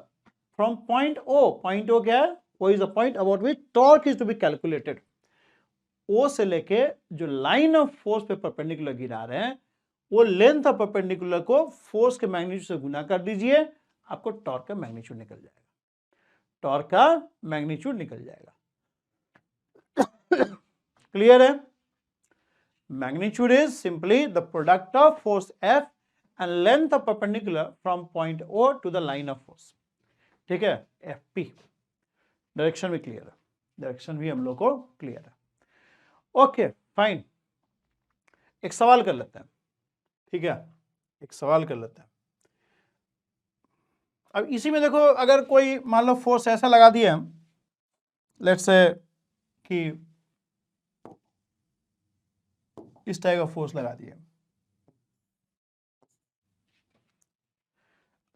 from point O. Point O क्या है, वो is the point about which torque is to be calculated. O से लेके जो लाइन ऑफ फोर्स पे perpendicular गिरा रहे हैं, वो लेंथ ऑफ परपेंडिकुलर को फोर्स के मैग्नीट्यूड से गुना कर दीजिए, आपको टॉर्क का मैग्नीट्यूड निकल जाएगा, टॉर्क का मैग्नीट्यूड निकल जाएगा। क्लियर है, magnitude is simply the product of force F and length of perpendicular from point O to the line of force। ठीक है, FP। डायरेक्शन भी क्लियर है, डायरेक्शन भी हम लोग को क्लियर है। ओके फाइन, एक सवाल कर लेते हैं, ठीक है, एक सवाल कर लेते हैं। अब इसी में देखो, अगर कोई मान लो फोर्स ऐसा लगा दिया हम, लेट्स से कि इस टाइप का फोर्स लगा दिया,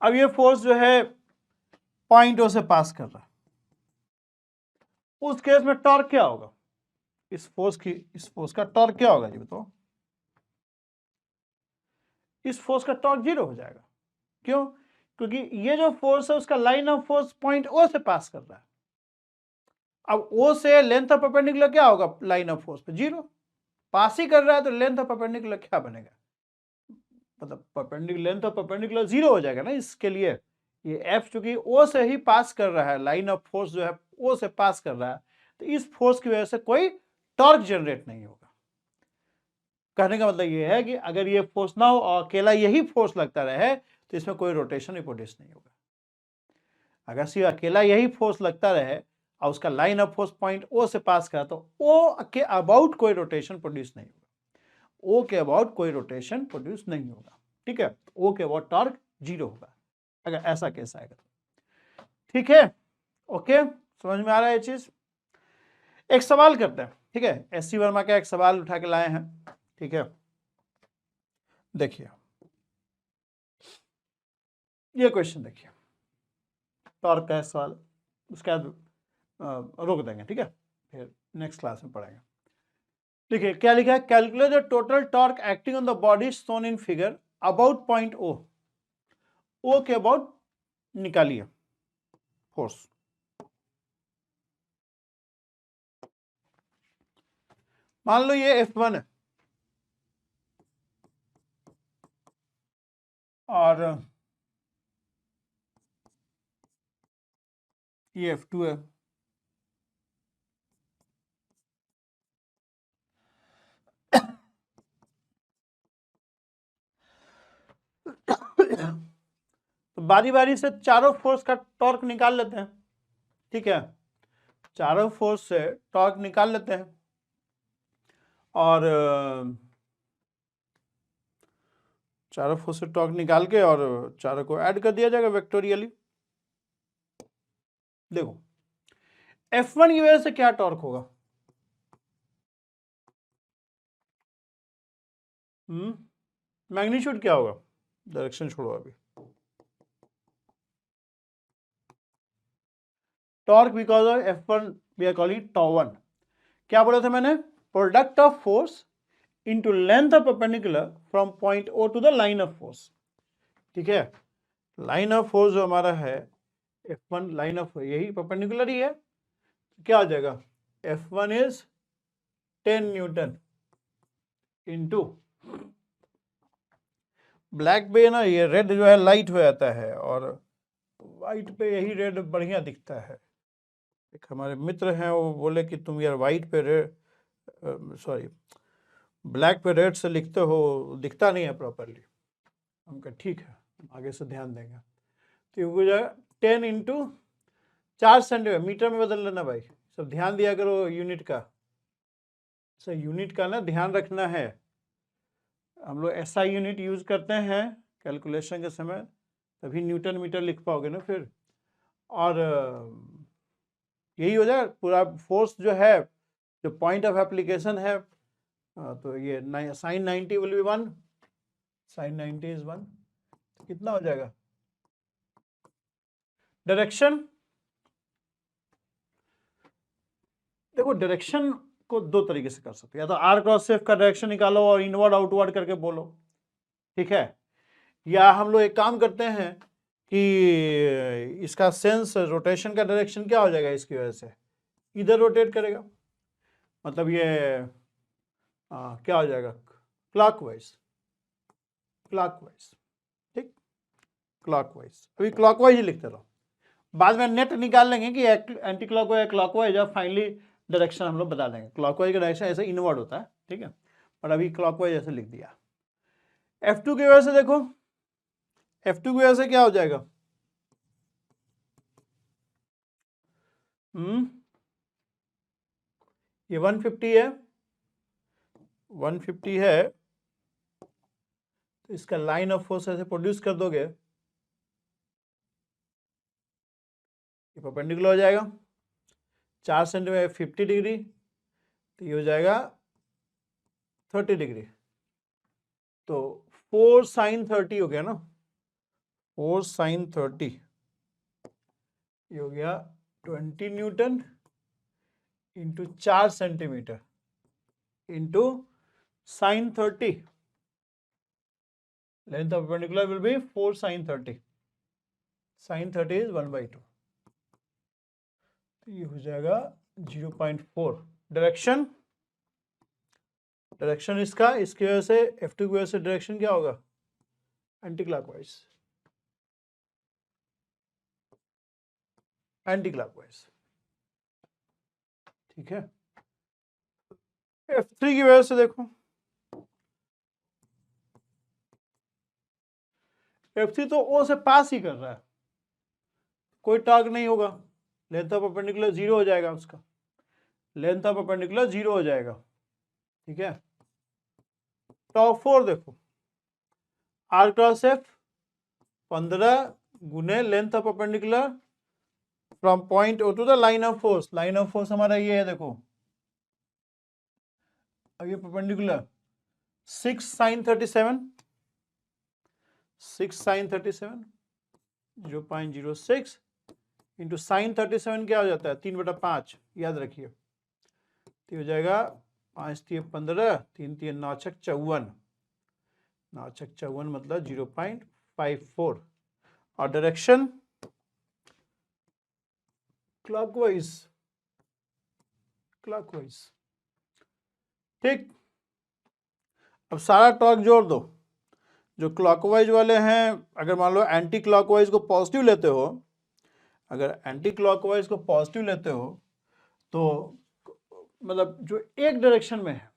अब ये फोर्स जो है पॉइंट ओ से पास कर रहा है, उस केस में टॉर्क क्या होगा, इस फोर्स का टॉर्क क्या होगा जी बताओ। इस फोर्स का टॉर्क जीरो हो जाएगा, क्यों, क्योंकि ये जो फोर्स है उसका line of force point O से पास कर रहा है। अब ओ से लेंथ ऑफ परपेंडिकुलर क्या होगा, लाइन ऑफ फोर्स पे जीरो, पास ही कर रहा है तो लेंथ ऑफ परपेंडिकुलर क्या बनेगा, मतलब perpendicular, length of perpendicular zero हो जाएगा ना। इसके लिए ये एफ चूंकि ओ से ही पास कर रहा है, लाइन ऑफ फोर्स जो है ओ से पास कर रहा है, तो इस फोर्स की वजह से कोई टॉर्क जनरेट नहीं होगा। कहने का मतलब ये है कि अगर ये फोर्स ना हो और अकेला यही फोर्स लगता रहे तो इसमें कोई रोटेशन ही प्रोड्यूस नहीं होगा। अगर सिर्फ अकेला यही फोर्स लगता रहे और उसका line of force point O से पास करा तो ओ के अबाउट कोई रोटेशन प्रोड्यूस नहीं होगा, ओ के अबाउट कोई रोटेशन प्रोड्यूस नहीं होगा। ठीक है, ओ के अबाउट टॉर्क जीरो होगा अगर ऐसा केस आएगा। ठीक है, ओके, समझ में आ रहा है ये चीज। एक सवाल करते हैं, ठीक है, एस सी वर्मा का एक सवाल उठा के लाए हैं, ठीक है, देखिए ये क्वेश्चन देखिए, टॉर्क का सवाल, उसके बाद रोक देंगे, ठीक है, फिर नेक्स्ट क्लास में पढ़ेंगे। देखिए क्या लिखा है, calculate the total torque acting on the body shown in figure about point O. O के अबाउट निकालिए फोर्स। मान लो ये F1 है और ये F2 है, तो बारी बारी से चारों फोर्स का टॉर्क निकाल लेते हैं। ठीक है, चारों फोर्स से टॉर्क निकाल लेते हैं और चारों फोर्स से टॉर्क निकाल के और चारों को ऐड कर दिया जाएगा वेक्टोरियली। देखो F1 की वजह से क्या टॉर्क होगा, मैग्नीट्यूड क्या होगा, डायरेक्शन छोड़ो अभी, torque because of F1 we are calling tau1। क्या बोला था मैंने, product of force into length of perpendicular from point O to the line of force। ठीक है, लाइन ऑफ फोर्स जो हमारा है F1 लाइन ऑफ यही परपेंडिकुलर ही है, क्या आ जाएगा F1 is 10 Newton into black पे ना ये रेड जो है लाइट हो जाता है और वाइट पे यही रेड बढ़िया दिखता है। एक हमारे मित्र हैं वो बोले कि तुम यार वाइट पे रेड सॉरी ब्लैक पे रेड से लिखते हो, दिखता नहीं है प्रॉपरली। हम कहा ठीक है, आगे से ध्यान देंगे। तो ये हो जाएगा 10 इंटू 4 सेंटीमीटर, मीटर में बदल लेना भाई, सब ध्यान दिया करो यूनिट का। सर यूनिट का ना ध्यान रखना है, हम लोग SI यूनिट यूज करते हैं कैलकुलेशन के समय, तभी न्यूटन मीटर लिख पाओगे ना फिर। और यही हो जाए पूरा फोर्स जो है, जो पॉइंट ऑफ एप्लीकेशन है, तो ये sin 90 will be 1, sin 90 is 1, कितना हो जाएगा। डायरेक्शन देखो, डायरेक्शन को दो तरीके से कर सकते हो, या तो R क्रॉस F का डायरेक्शन निकालो और इनवर्ड आउटवर्ड करके बोलो, ठीक है। या हम लोग एक काम करते हैं कि इसका सेंस रोटेशन का डायरेक्शन क्या हो जाएगा, इसकी वजह से इधर रोटेट करेगा, मतलब ये क्या हो जाएगा क्लॉकवाइज, क्लॉकवाइज, ठीक, क्लॉकवाइज। अभी क्लॉकवाइज ही लिखते रहो, बाद में नेट निकाल लेंगे कि एंटी क्लॉकवाइज क्लॉकवाइज, या फाइनली डायरेक्शन हम लोग बता देंगे। क्लॉकवाइज का डायरेक्शन ऐसे इनवर्ड होता है, ठीक है, और अभी क्लॉकवाइज ऐसे लिख दिया। F2 की वजह से देखो, F2 की वजह से क्या हो जाएगा, ये 150 है, 150 है, तो इसका लाइन ऑफ फोर्स ऐसे प्रोड्यूस कर दोगे, ये परपेंडिकुलर हो जाएगा 4 सेंटीमीटर 50 डिग्री, तो ये हो जाएगा 30 डिग्री, तो 4 sin 30 हो गया ना, 4 sin 30 ये हो गया 20 Newton into 4 centimetre into sin 30, length of perpendicular will be 4 sin 30, sin 30 is 1/2, तो ये हो जाएगा 0.4। डायरेक्शन, डायरेक्शन इसका, इसकी वजह से F2 की वजह से डायरेक्शन क्या होगा, एंटी क्लॉकवाइज, एंटी क्लॉकवाइज, ठीक है। F3 की वजह से देखो, F3 तो O से पास ही कर रहा है, कोई टॉर्क नहीं होगा, लेंथ ऑफ परपेंडिकुलर 0 हो जाएगा, उसका लेंथ ऑफ परपेंडिकुलर 0 हो जाएगा, ठीक है। टॉर्क 4 देखो, R क्रॉस F 15 गुने length of perpendicular from point O to the line of force, line of force हमारा ये है देखो, अब ये perpendicular 6 sin 37, 6 sin 37 0.06 into sine 37 क्या हो जाता है 3/5, याद रखिए, तो हो जाएगा 5 3 15, 3 3 9 6 54, 9 6 54 मतलब 0.54, और डायरेक्शन क्लॉकवाइज, क्लॉकवाइज, ठीक। अब सारा टॉर्क जोड़ दो, जो क्लॉकवाइज वाले हैं, अगर मान लो एंटी क्लॉकवाइज को पॉजिटिव लेते हो, अगर एंटी क्लॉकवाइज को पॉजिटिव लेते हो तो मतलब जो एक डायरेक्शन में है,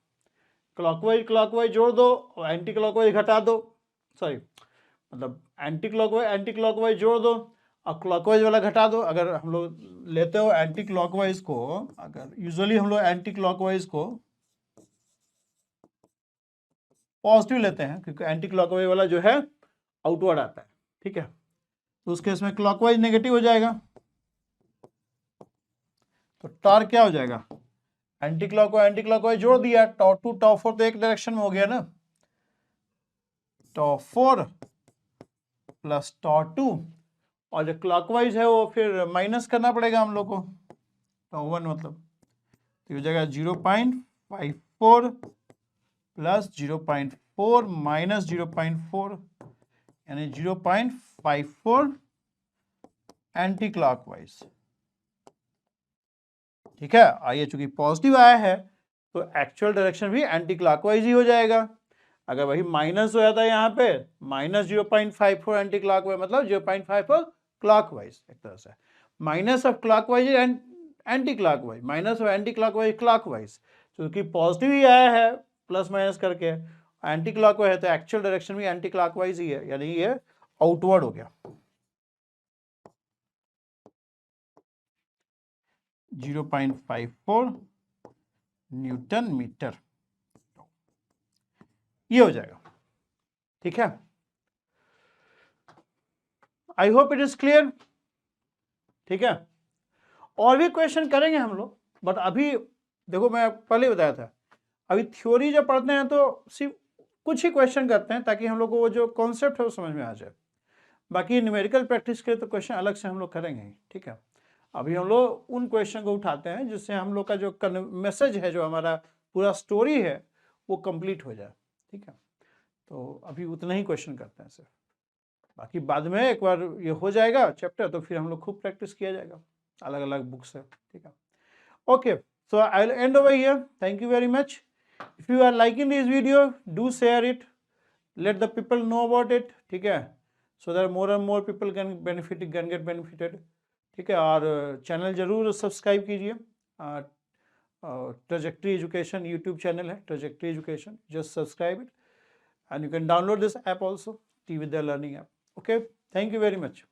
क्लॉकवाइज क्लॉकवाइज जोड़ दो और एंटी क्लॉकवाइज घटा दो, सॉरी मतलब एंटी क्लॉकवाइज जोड़ दो और क्लॉकवाइज वाला घटा दो। अगर हम लोग लेते हो एंटी क्लॉकवाइज को, अगर यूजुअली हम लोग एंटी क्लॉकवाइज को पॉजिटिव लेते हैं, क्योंकि एंटी क्लॉकवाइज वाला जो है आउटवर्ड आता है, ठीक है, तो उस केस में क्लॉकवाइज नेगेटिव हो जाएगा, तो टॉर्क क्या हो जाएगा, एंटी क्लॉकवाइज जोड़ दिया, टॉ 2 टॉ 4 तो एक डायरेक्शन में हो गया ना, टॉ 4 प्लस टॉ 2, और जो क्लॉकवाइज है वो फिर माइनस करना पड़ेगा हम लोग को, टॉ 1 मतलब, तो हो जाएगा 0.54 प्लस 0.4 माइनस 0.4 यानी 0.54 एंटी क्लॉकवाइज। ठीक है, आइए चूंकि पॉजिटिव आया है तो एक्चुअल डायरेक्शन भी एंटी क्लॉकवाइज ही हो जाएगा। अगर वही माइनस हो जाता है यहाँ पे माइनस 0.54 एंटी क्लॉकवाइज मतलब 0.54 क्लॉकवाइज, एक तरह से minus of clockwise and anti clockwise, minus of anti clockwise clockwise, क्योंकि पॉजिटिव ही आया है प्लस माइनस करके, एंटी क्लॉकवाइज है तो एक्चुअल डायरेक्शन भी एंटी क्लॉकवाइज ही है, यानी ये आउटवर्ड हो गया। 0.54 न्यूटन मीटर ये हो जाएगा। ठीक है, I hope it is clear. ठीक है, और भी क्वेश्चन करेंगे हम लोग, बट अभी देखो मैं पहले बताया था अभी थ्योरी जब पढ़ते हैं तो सिर्फ कुछ ही क्वेश्चन करते हैं ताकि हम लोग को वो जो कॉन्सेप्ट है वो समझ में आ जाए। बाकी न्यूमेरिकल प्रैक्टिस के तो क्वेश्चन अलग से हम लोग करेंगे। ठीक है, अभी हम लोग उन क्वेश्चन को उठाते हैं जिससे हम लोग का जो मैसेज है, जो हमारा पूरा स्टोरी है वो कंप्लीट हो जाए। ठीक है, तो अभी उतना ही क्वेश्चन करते हैं सिर्फ, बाकी बाद में एक बार ये हो जाएगा चैप्टर तो फिर हम लोग खूब प्रैक्टिस किया जाएगा अलग अलग बुक से। ठीक है, okay, so I'll end over here. Thank you very much. If you are liking this video, do share it. Let the people know about it. ठीक है, so that more and more people can get benefited. ठीक है, और channel जरूर subscribe कीजिए। Trajectory education YouTube channel है, trajectory education, just subscribe it and you can download this app also, T Vidya learning app. Okay, thank you very much.